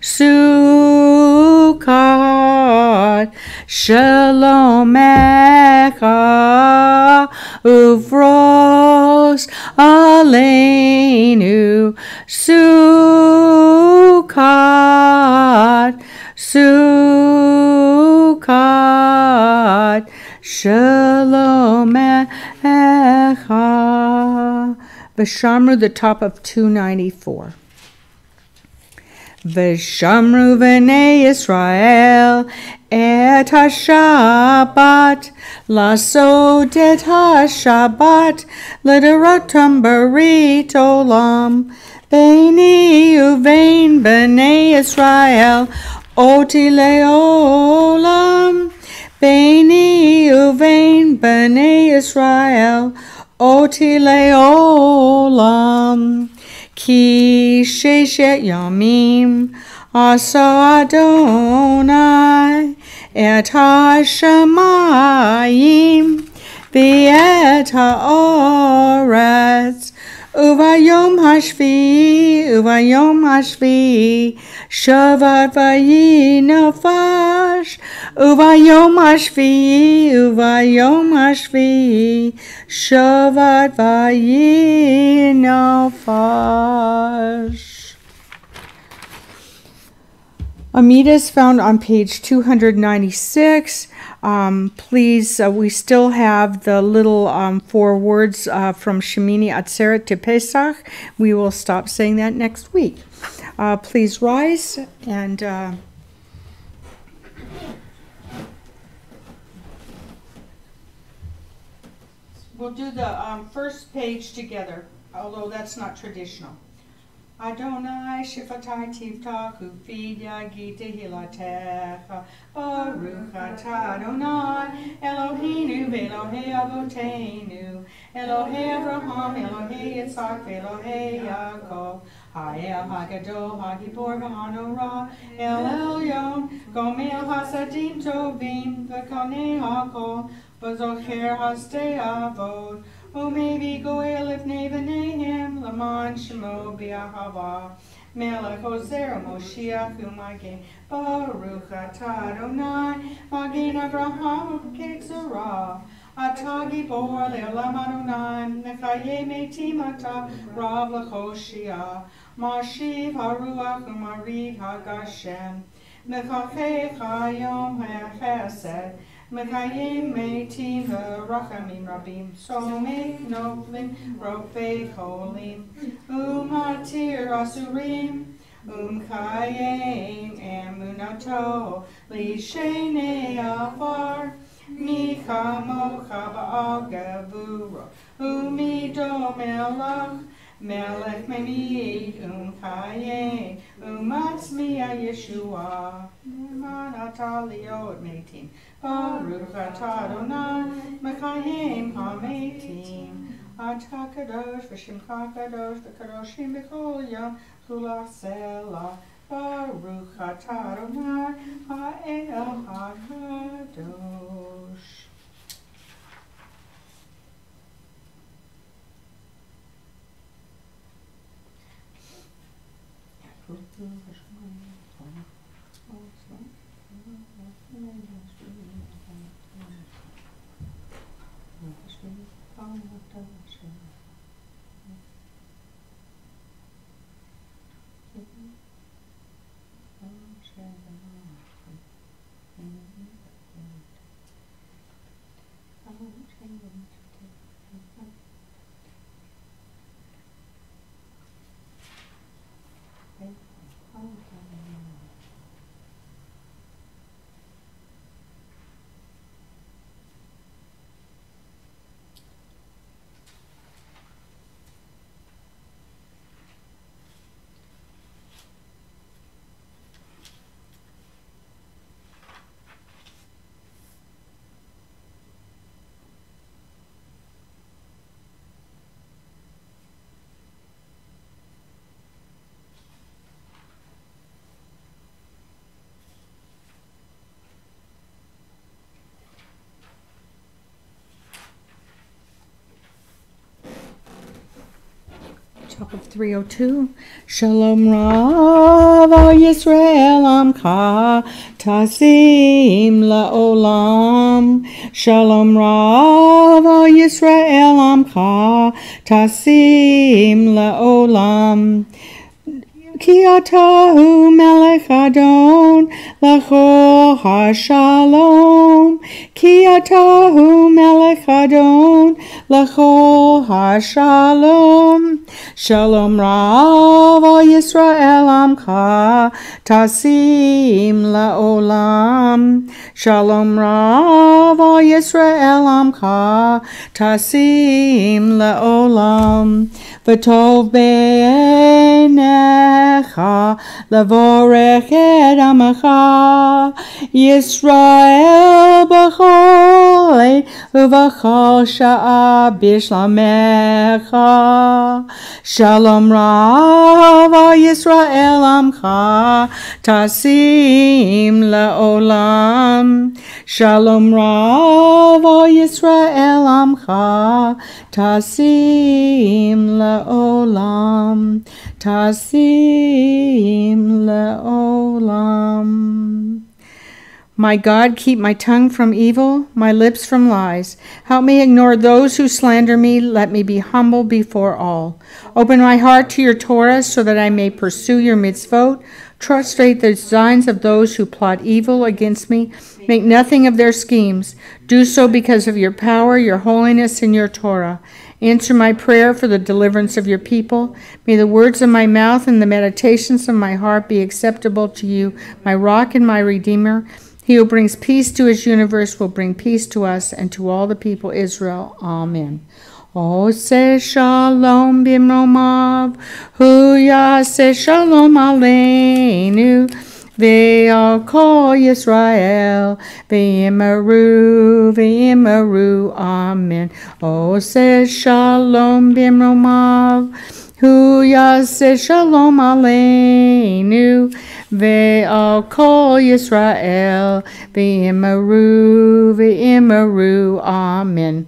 sukat shalomecha. Ufros aleinu sukat shalomecha. V'shamru, the top of 294. V'shamru v'nei Yisrael et ha-shabbat, lasot et ha-shabbat, l'dorotam barit olam, beini uvein b'nei Yisrael, oti le'olam, beini uvein b'nei Yisrael, oti le'olam. Ki sheshet yamim asa Adonai et ha-shamayim v'et ha'oretz, uvayom hashvi shavat vayinafash, uvayom hashvi shavat vayinafash. Amida is found on page 296. Please, we still have the little 4 words from Shemini Atzeret to Pesach. We will stop saying that next week. Please rise, and we'll do the first page together, although that's not traditional. Adonai shifatai tivta kufidia gita hilatecha. Baruch atah Adonai Eloheinu v'Elohei Avotenu Elohei Avraham Elohei Yitzhak v'Elohei Yaakov Ha'el Hagadol Hagibor v'Hanorah El Elyon Gomel Hasadim Tovim V'Konei Hakol V'Zocher Hasdei Avod Umevi Goel Lifnei V'Nehem Laman Shemo B'Ahava Melech Ozer Moshiach U'Magen Baruch Atah Adonai Magen Avraham Kekzerah Atah Gibor Le'olam Adonai Mechaye Metim Atah Rav L'Choshia Mashiv HaRuach U'Mariv HaGashem Mechachech HaYom HaChesed Mechayim Meitim V'Rachamim Rabim Somech Noflim Rofei Cholim Umatir Asurim Umchayim Emunato Lishenei Afar Micha Mocha Ba'al Gevura Umido Melach Melech Memid Umchayim Umatzmiya Yeshua Neman Ataliot Meitim Baruch Atah Adonai Mechayim HaMeitim Atah Kadosh V'Shimcha Kadosh V'Kadoshim B'Kol Yom Chulach Selah Baruch Atah Adonai Ha'el HaKadosh. Top of 302. Shalom Rav Yisrael Amcha Tasim La'olam. Shalom Rav Yisrael Amcha Tasim La'olam. Ki atahu melech adon lachol hashalom. Ki atahu melech adon lachol hashalom. Shalom Rav Yisrael Amcha Tasim La'olam. Shalom Rav Yisrael Amcha Tasim La'olam. V'tov b'einecha lavorech et amacha Yisrael b'chol eit uv'chol sha'a bishlamecha. Shalom Rav Yisrael Amcha Tasim La'olam. Shalom Rav Yisrael Amcha Tasim La'olam. Tasim La'olam. My God, keep my tongue from evil, my lips from lies. Help me ignore those who slander me. Let me be humble before all. Open my heart to your Torah so that I may pursue your mitzvot. Frustrate the designs of those who plot evil against me. Make nothing of their schemes. Do so because of your power, your holiness, and your Torah. Answer my prayer for the deliverance of your people. May the words of my mouth and the meditations of my heart be acceptable to you, my rock and my redeemer. He who brings peace to his universe will bring peace to us and to all the people Israel. Amen. Ose shalom bimromav, hu yaseh shalom aleinu, ve'al kol Yisrael, ve'imaru, amen. Ose shalom bimromav, hu yaseh shalom aleinu, ve'al kol Yisrael, ve'imaru, amen.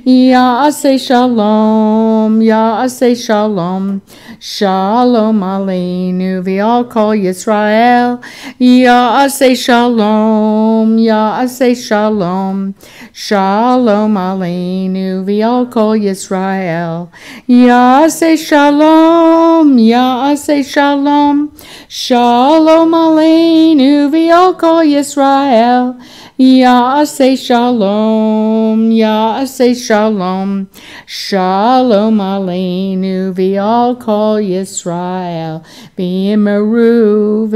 Ya'aseh shalom, Ya'aseh shalom, shalom aleinu, ve'al kol Yisrael. Ya'aseh shalom, Ya'aseh shalom, shalom aleinu, ve'al kol Yisrael. Ya'aseh shalom, Ya'aseh shalom, shalom aleinu, ve'al kol Yisrael. Ya'aseh shalom, Ya'aseh shalom, shalom aleinu, ve'al kol Yisrael, ve'imaru,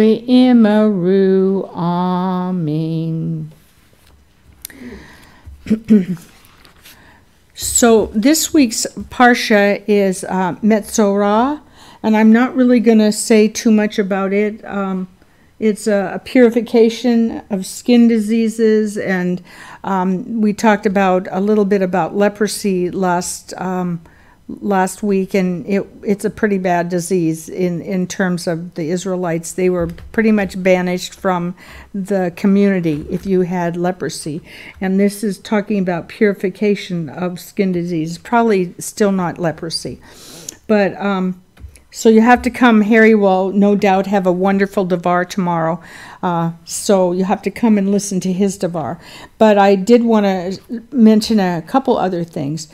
amen. So this week's Parsha is Metzorah, and I'm not really going to say too much about it. It's a purification of skin diseases, and we talked about a little bit about leprosy last week, and it's a pretty bad disease in terms of the Israelites. They were pretty much banished from the community if you had leprosy, and this is talking about purification of skin disease. Probably still not leprosy, but so you have to come. Harry will no doubt have a wonderful Devar tomorrow. So you have to come and listen to his Devar. But I did want to mention a couple other things.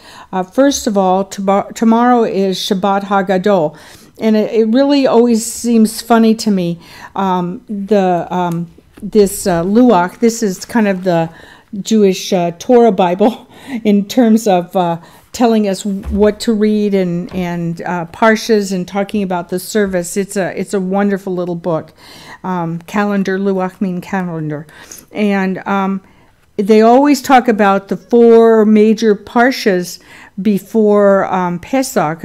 First of all, tomorrow is Shabbat Hagadol. And it really always seems funny to me. This Luach, this is kind of the Jewish Torah Bible in terms of telling us what to read and parshas and talking about the service. It's a wonderful little book. Calendar, Luach mean calendar, and they always talk about the 4 major parshas before Pesach.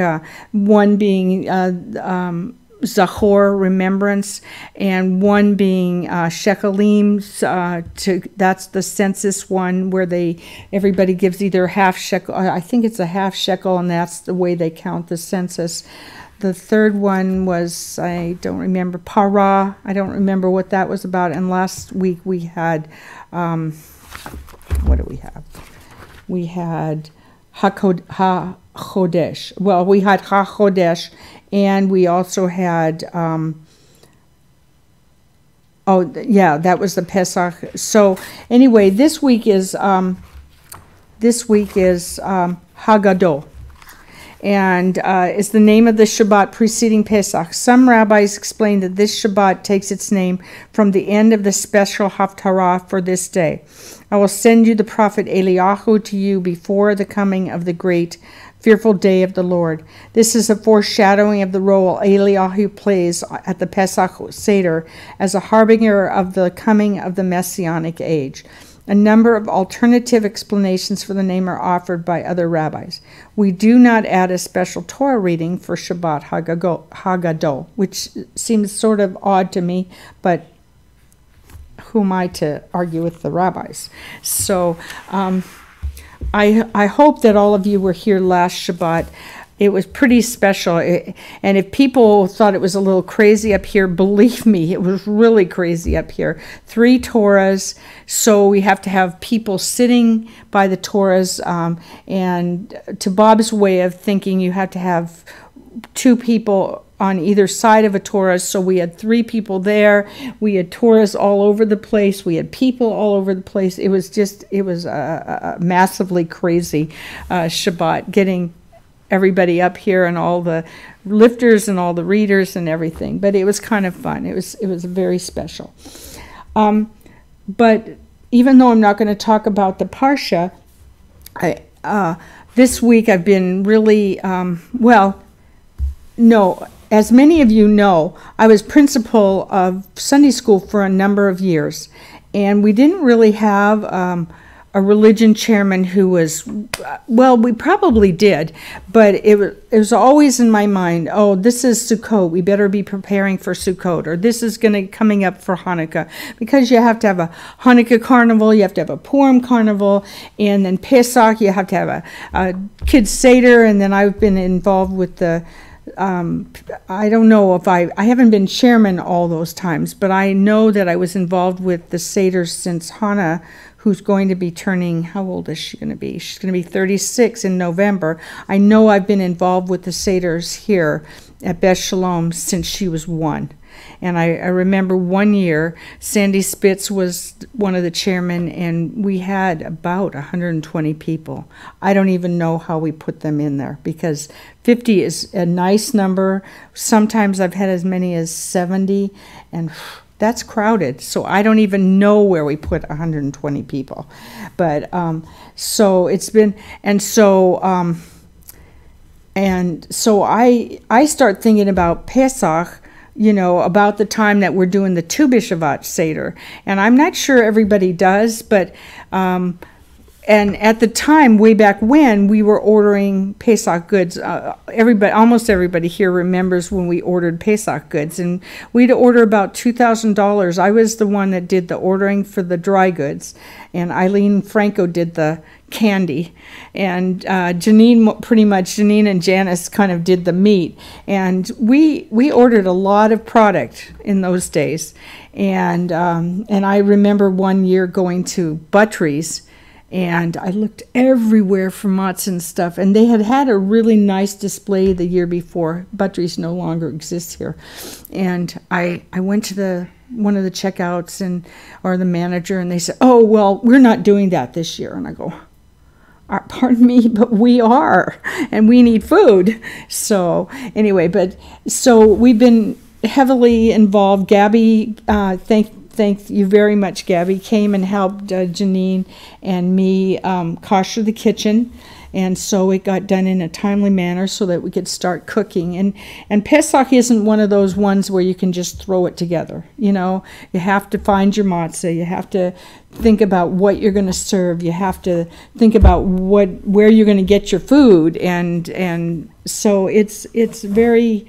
One being Zachor, remembrance, and one being Shekalim. That's the census one where everybody gives either half shekel. I think it's a half shekel, and that's the way they count the census. The third one was, I don't remember, Parah. I don't remember what that was about. And last week we had, what do we have? We had HaChodesh. Well, we had HaChodesh. And we also had, that was the Pesach. So anyway, this week is Haggadah, and is the name of the Shabbat preceding Pesach. Some rabbis explain that this Shabbat takes its name from the end of the special Haftarah for this day. I will send you the prophet Eliyahu to you before the coming of the great fearful day of the Lord. This is a foreshadowing of the role Eliyahu plays at the Pesach Seder as a harbinger of the coming of the Messianic age. A number of alternative explanations for the name are offered by other rabbis. We do not add a special Torah reading for Shabbat Haggadah, which seems sort of odd to me, but who am I to argue with the rabbis? So, I hope that all of you were here last Shabbat. It was pretty special. And if people thought it was a little crazy up here, believe me, it was really crazy up here. 3 Torahs, so we have to have people sitting by the Torahs. And to Bob's way of thinking, you have to have 2 people on either side of a Torah. So we had 3 people there. We had Torahs all over the place. We had people all over the place. It was a massively crazy Shabbat, getting everybody up here and all the lifters and all the readers and everything. But it was kind of fun. It was very special. But even though I'm not going to talk about the Parsha, this week I've been really, as many of you know, I was principal of Sunday school for a number of years, and we didn't really have a religion chairman who was, well, we probably did, but it was always in my mind, oh, this is Sukkot, we better be preparing for Sukkot, or this is coming up for Hanukkah, because you have to have a Hanukkah carnival, you have to have a Purim carnival, and then Pesach, you have to have a kids Seder, and then I've been involved with the I don't know if I haven't been chairman all those times, but I know that I was involved with the Seder since Hannah, who's going to be turning, how old is she going to be? She's going to be 36 in November. I know I've been involved with the Seders here at Beth Sholom since she was 1. And I remember one year, Sandy Spitz was one of the chairmen, and we had about 120 people. I don't even know how we put them in there, because 50 is a nice number. Sometimes I've had as many as 70, and that's crowded. So I don't even know where we put 120 people. But so it's been, and so I start thinking about Pesach, you know, about the time that we're doing the Tu B'Shavat Seder. And I'm not sure everybody does, but, and at the time, way back when, we were ordering Pesach goods. Almost everybody here remembers when we ordered Pesach goods. And we'd order about $2,000. I was the one that did the ordering for the dry goods. And Eileen Franco did the candy, and Janine and Janice kind of did the meat, and we ordered a lot of product in those days, and I remember one year going to Buttrey's, and I looked everywhere for matzah and stuff, and they had a really nice display the year before. Buttrey's no longer exists here, and I went to one of the checkouts or the manager, and they said, "Oh, well, we're not doing that this year," and I go, pardon me, but we are, and we need food. So anyway, so we've been heavily involved. Gabby, thank you very much, Gabby, came and helped Janine and me kosher the kitchen. And so it got done in a timely manner so that we could start cooking. And Pesach isn't one of those ones where you can just throw it together. You know, you have to find your matzah. You have to think about what you're going to serve. You have to think about where you're going to get your food. And so it's very,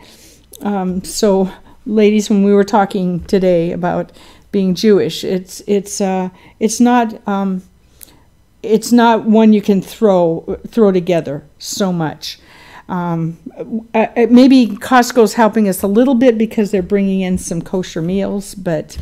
so ladies, when we were talking today about being Jewish, it's not one you can throw together so much. Maybe Costco's helping us a little bit because they're bringing in some kosher meals, but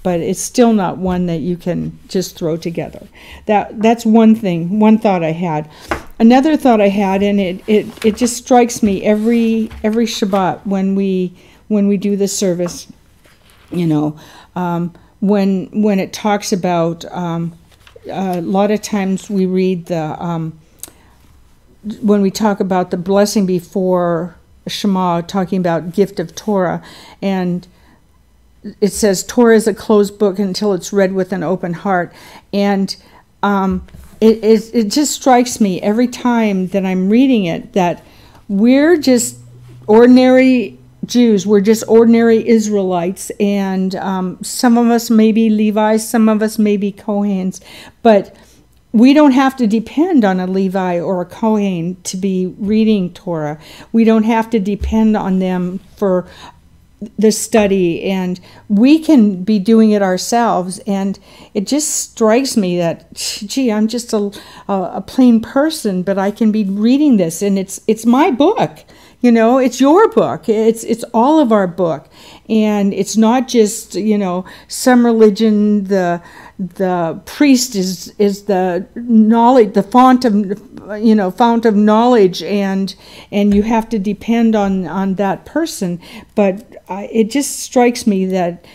it's still not one that you can just throw together. That's one thing, one thought I had. Another thought I had, and it just strikes me every Shabbat when we do the service, you know, when it talks about a lot of times we read when we talk about the blessing before Shema, talking about gift of Torah, and it says Torah is a closed book until it's read with an open heart. And it just strikes me every time that I'm reading it that we're just ordinary Jews, we're just ordinary Israelites, and some of us may be Levites, some of us may be Kohens, but we don't have to depend on a Levi or a Kohen to be reading Torah. We don't have to depend on them for the study, and we can be doing it ourselves. And it just strikes me that, gee, I'm just a plain person, but I can be reading this, and it's my book. You know, it's your book. It's all of our book, and it's not just, you know, some religion. The priest is the knowledge, the font of knowledge, and you have to depend on that person. But it just strikes me that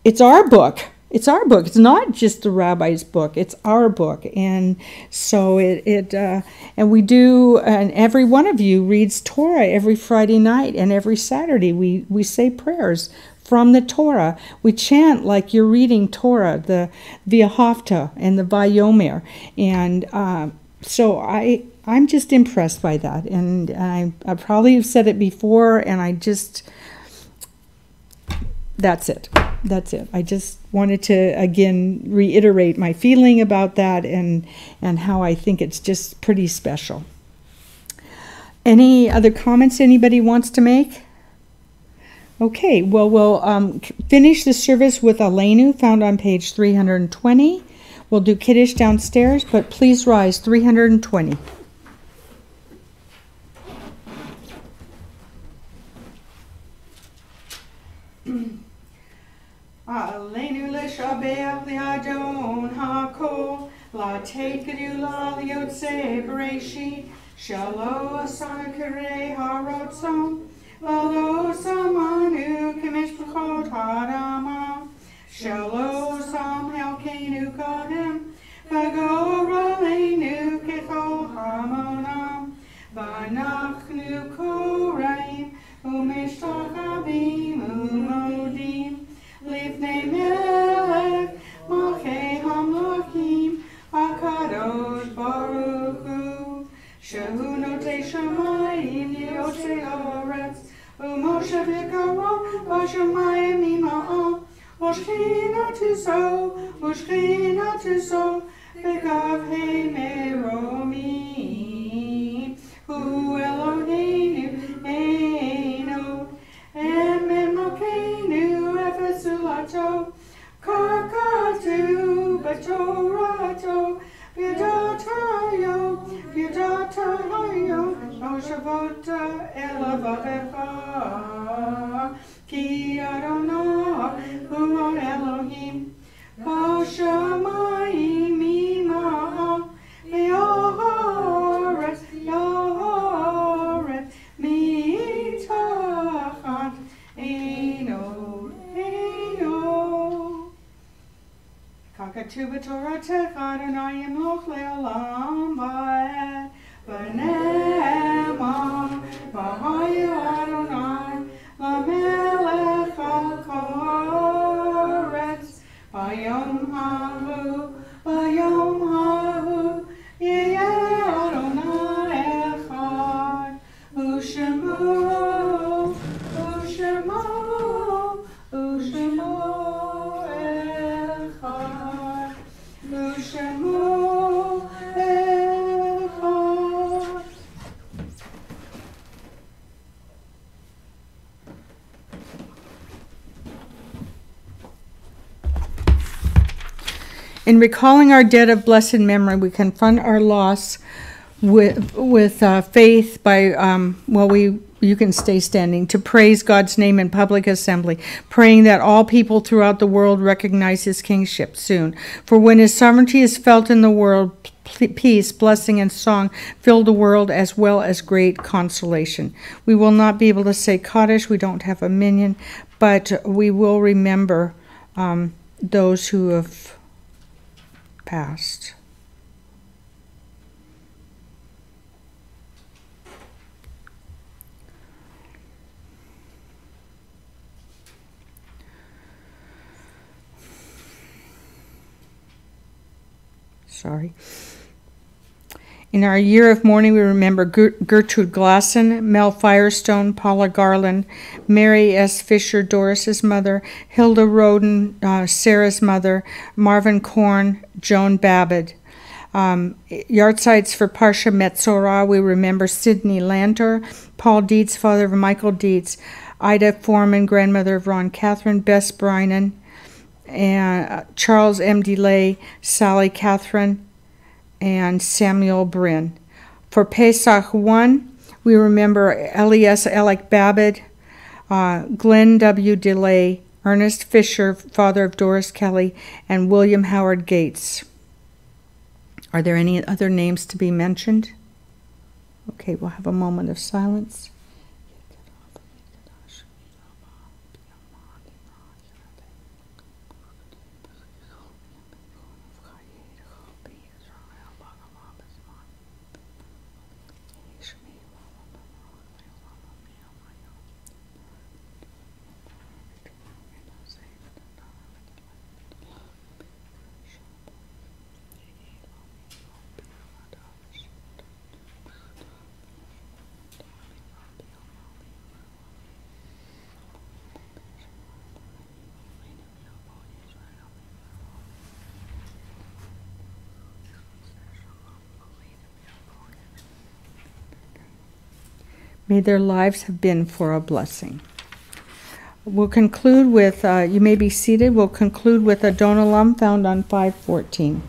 it's our book. It's our book. It's not just the rabbi's book. It's our book. And so and we do, and every one of you reads Torah every Friday night, and every Saturday we say prayers from the Torah. We chant like you're reading Torah, the V'ahavta and the Vayomer. And so I'm just impressed by that. And I probably have said it before, and that's it. that's it. I just wanted to, again, reiterate my feeling about that and how I think it's just pretty special. Any other comments anybody wants to make? Okay, well, we'll finish the service with Aleinu, found on page 320. We'll do Kiddush downstairs, but please rise, 320. Aleinu leshabech li'adon ha'kol, la'teit gedula li'yotzei bereshit, shalo asar kirei ha'rotzon, v'lo samanu k'mishpachot ha'adama, shalo sam helkeinu kodem, v'gor aleinu kechol hamonam, v'anachnu koraim, u'mishtachavim u'modim, Lifnei melech, malchei hamlochim, HaKadosh Baruch Hu, shehu notei shamayim yotzei oretz, u'moshe v'karo b'shamayim ima'ah, u'shchinatu so, v'gavhei meromim, hu Eloheinu eino, Ememokenu efesulato, kakatu betorato, bidatayo, oshavota elavavecha, ki Adonai hu Elohim, b'shamayim ima'ah, v'yoret, mitachat eino. Kakatu b'toratecha Adonai yimloch le'olam va'ed, v'ne'emar v'hayu Adonai lamelech al haaretz, v'yom hahu yeh Adonai echad, u'shemo echad, u'shemo echad. In recalling our dead of blessed memory, we confront our loss with faith by, you can stay standing, to praise God's name in public assembly, praying that all people throughout the world recognize his kingship soon. For when his sovereignty is felt in the world, peace, blessing, and song fill the world, as well as great consolation. We will not be able to say Kaddish, we don't have a minyan, but we will remember those who have passed. In our year of mourning, we remember Gertrude Glassen, Mel Firestone, Paula Garland, Mary S. Fisher, Doris's mother, Hilda Roden, Sarah's mother, Marvin Korn, Joan Babbitt. Yahrzeits for Parsha Metzorah, we remember Sidney Lanter, Paul Dietz, father of Michael Dietz, Ida Foreman, grandmother of Ron Catherine, Bess Brynan, and Charles M. DeLay, Sally Catherine, and Samuel Bryn. For Pesach 1, we remember Elias Alec Babbitt, Glenn W. DeLay, Ernest Fisher, father of Doris Kelly, and William Howard Gates. Are there any other names to be mentioned? Okay, we'll have a moment of silence. May their lives have been for a blessing. We'll conclude with, you may be seated, we'll conclude with a Don Olam found on 514.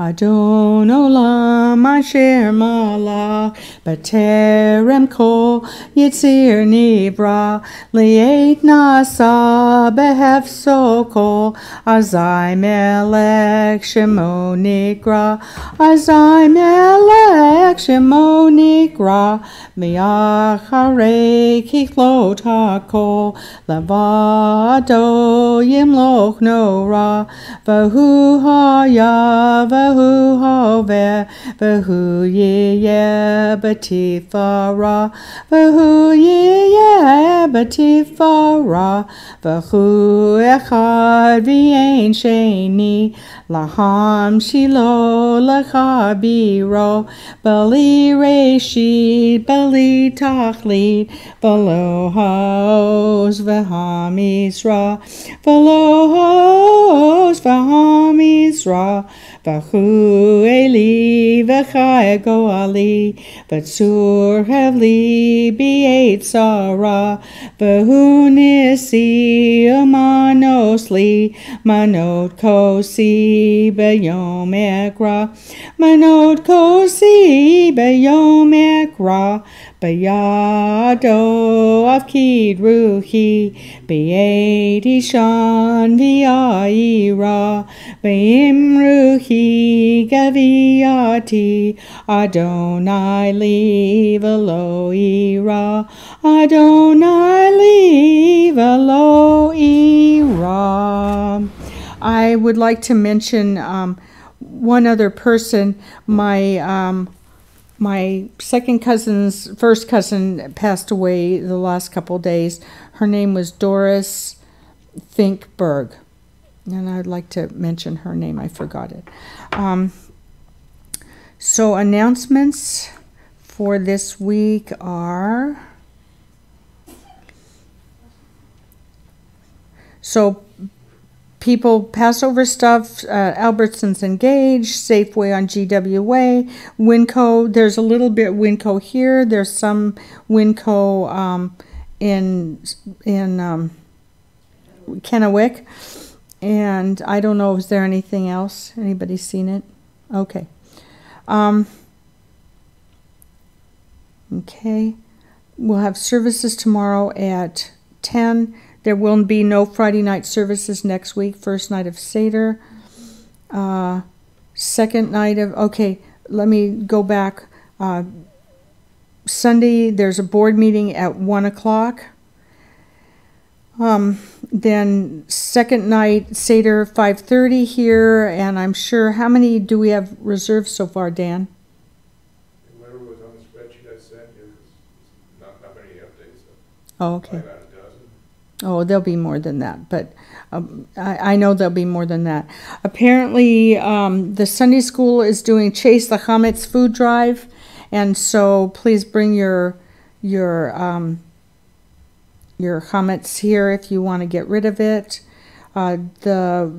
Adon Olam asher malach b'terem kol yitzir nivra li'et nasa behefso kol azai melech shemo nikra azai melech shemo nikra mi'acharei kichlot hakol levado yimloch nora v'hu haya V'hu hoveh, v'hu yiyeh b'tifara, v'hu yiyeh b'tifara, v'hu echad v'yein sheni, laham shilo lecha biro, b'li reshit, b'li tachlit, v'lo ha'oz v'ha'mizra, v'lo ha'oz v'ha'mizra, v'hu eli v'chai goali, v'tzur hevli b'yet zara, v'hu nisi umanos li, manot kosi b'yom ekra, manot kosi b'yom ekra, b'yado avkid ruhi, b'yet ishan v'ya'ira, b'imruhi gaviyati, Adonai li v'lo ira, Adonai li v'lo ira. I would like to mention one other person. My first cousin passed away the last couple days. Her name was Doris Finkberg. And I'd like to mention her name. I forgot it. So announcements for this week are... So people, Passover stuff, Albertsons Engaged, Safeway on GWA, Winco. There's a little bit Winco here. There's some Winco in Kennewick. And I don't know, is there anything else? Anybody seen it? Okay. Okay. We'll have services tomorrow at 10. There will be no Friday night services next week. First night of Seder. Second night of... Okay, let me go back. Sunday, there's a board meeting at 1 o'clock. Then second night, Seder, 5:30 here, and I'm sure, how many do we have reserved so far, Dan? Whoever was on the spreadsheet I sent you, not many updates. Oh, okay. About a dozen. Oh, there'll be more than that, but I know there'll be more than that. Apparently, the Sunday school is doing Chase the Chametz food drive, and so please bring your chametz here if you want to get rid of it. The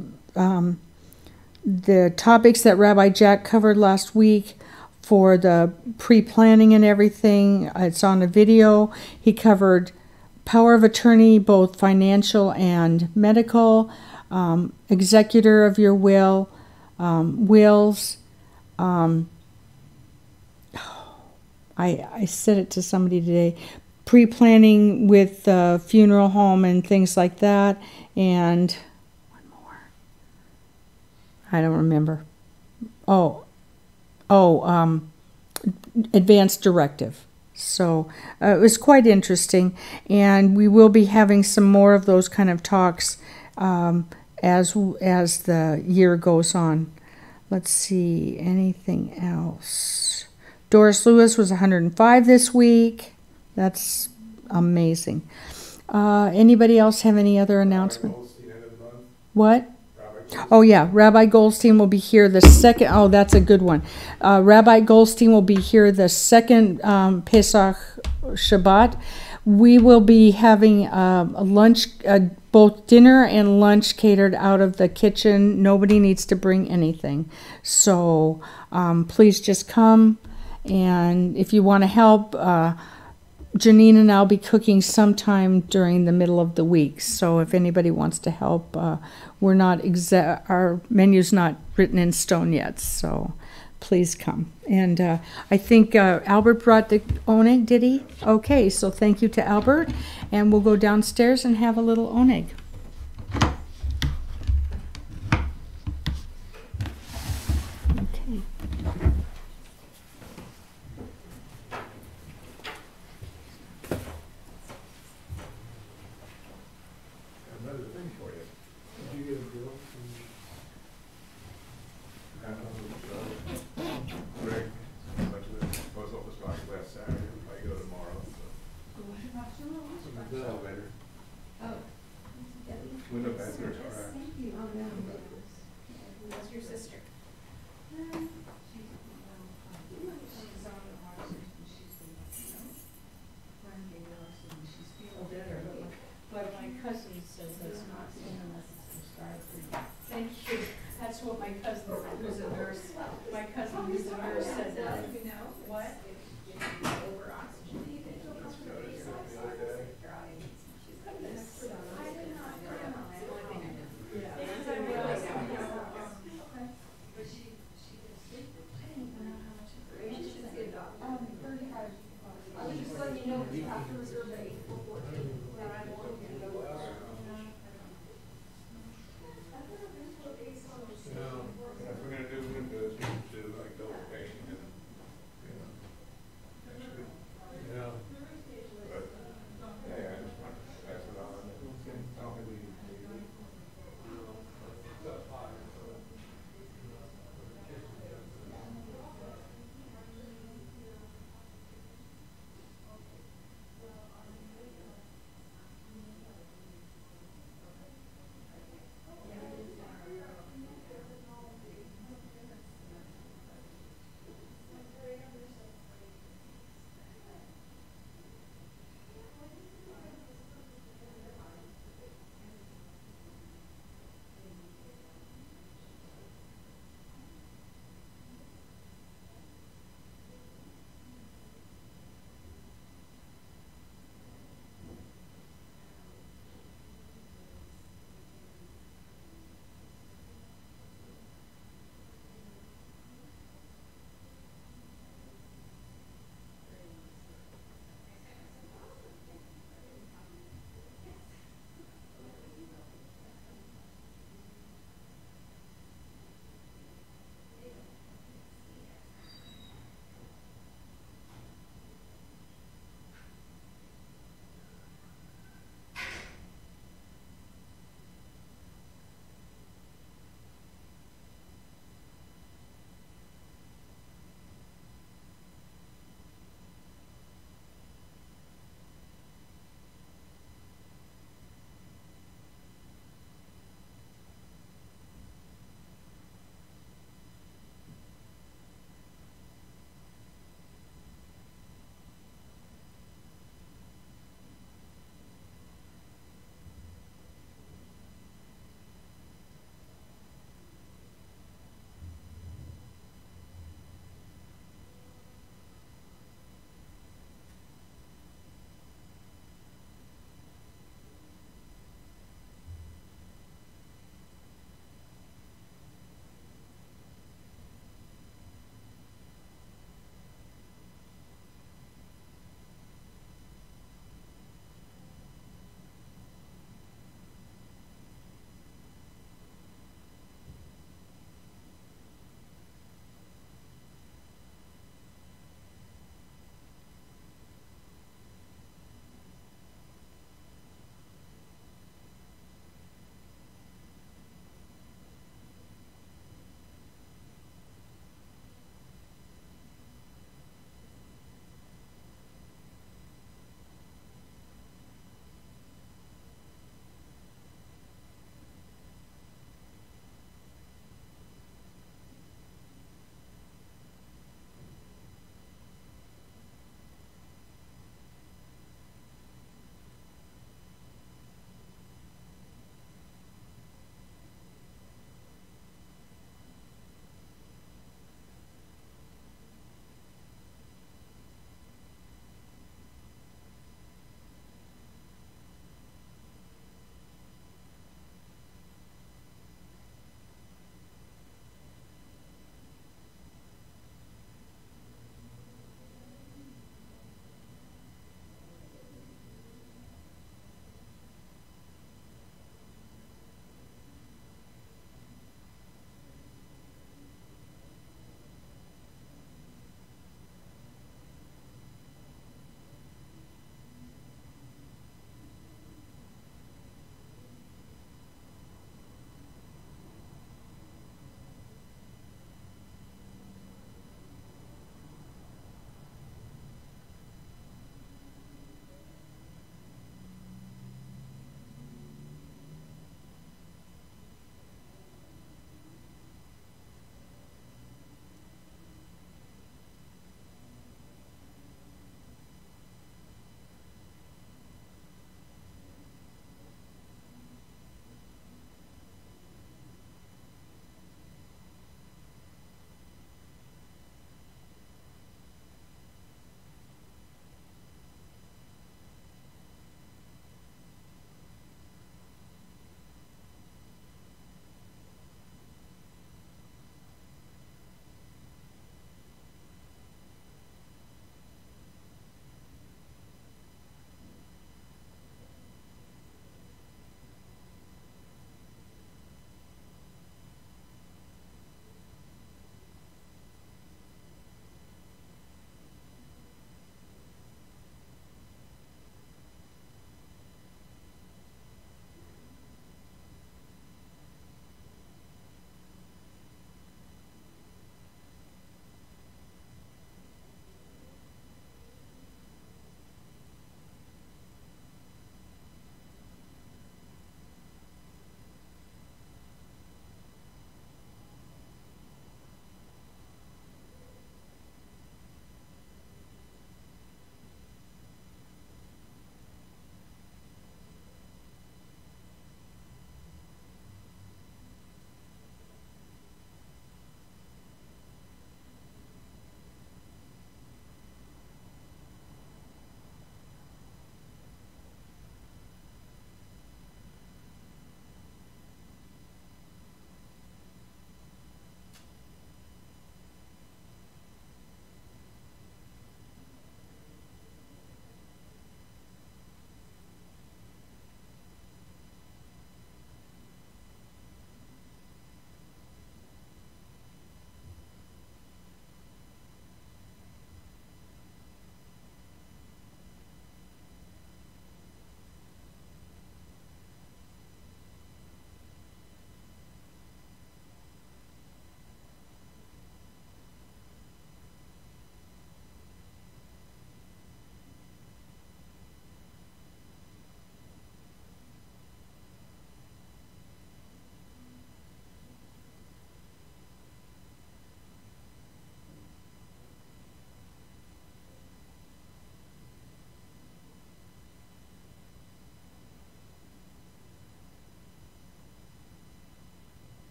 topics that Rabbi Jack covered last week for the pre-planning and everything, it's on a video. He covered power of attorney, both financial and medical, executor of your will, wills. I said it to somebody today. Pre-planning with the funeral home and things like that, and one more. I don't remember. Advanced directive. So it was quite interesting, and we will be having some more of those kind of talks as the year goes on. Let's see, anything else? Doris Lewis was 105 this week. That's amazing. Anybody else have any other announcement? What? Oh yeah, Rabbi Goldstein will be here the second. Oh, that's a good one. Rabbi Goldstein will be here the second Pesach Shabbat. We will be having a lunch, both dinner and lunch catered out of the kitchen. Nobody needs to bring anything. So please just come. And if you want to help, Janine and I'll be cooking sometime during the middle of the week. So if anybody wants to help, we're not our menu's not written in stone yet. So please come. And I think Albert brought the oneg, did he? Okay, so thank you to Albert. And we'll go downstairs and have a little oneg. Okay. Another thing for you. Did you get a bill from, I don't know, Greg, went to the post office box last Saturday, I go tomorrow, so. Go ahead, Dr. Rose. Some bill elevator.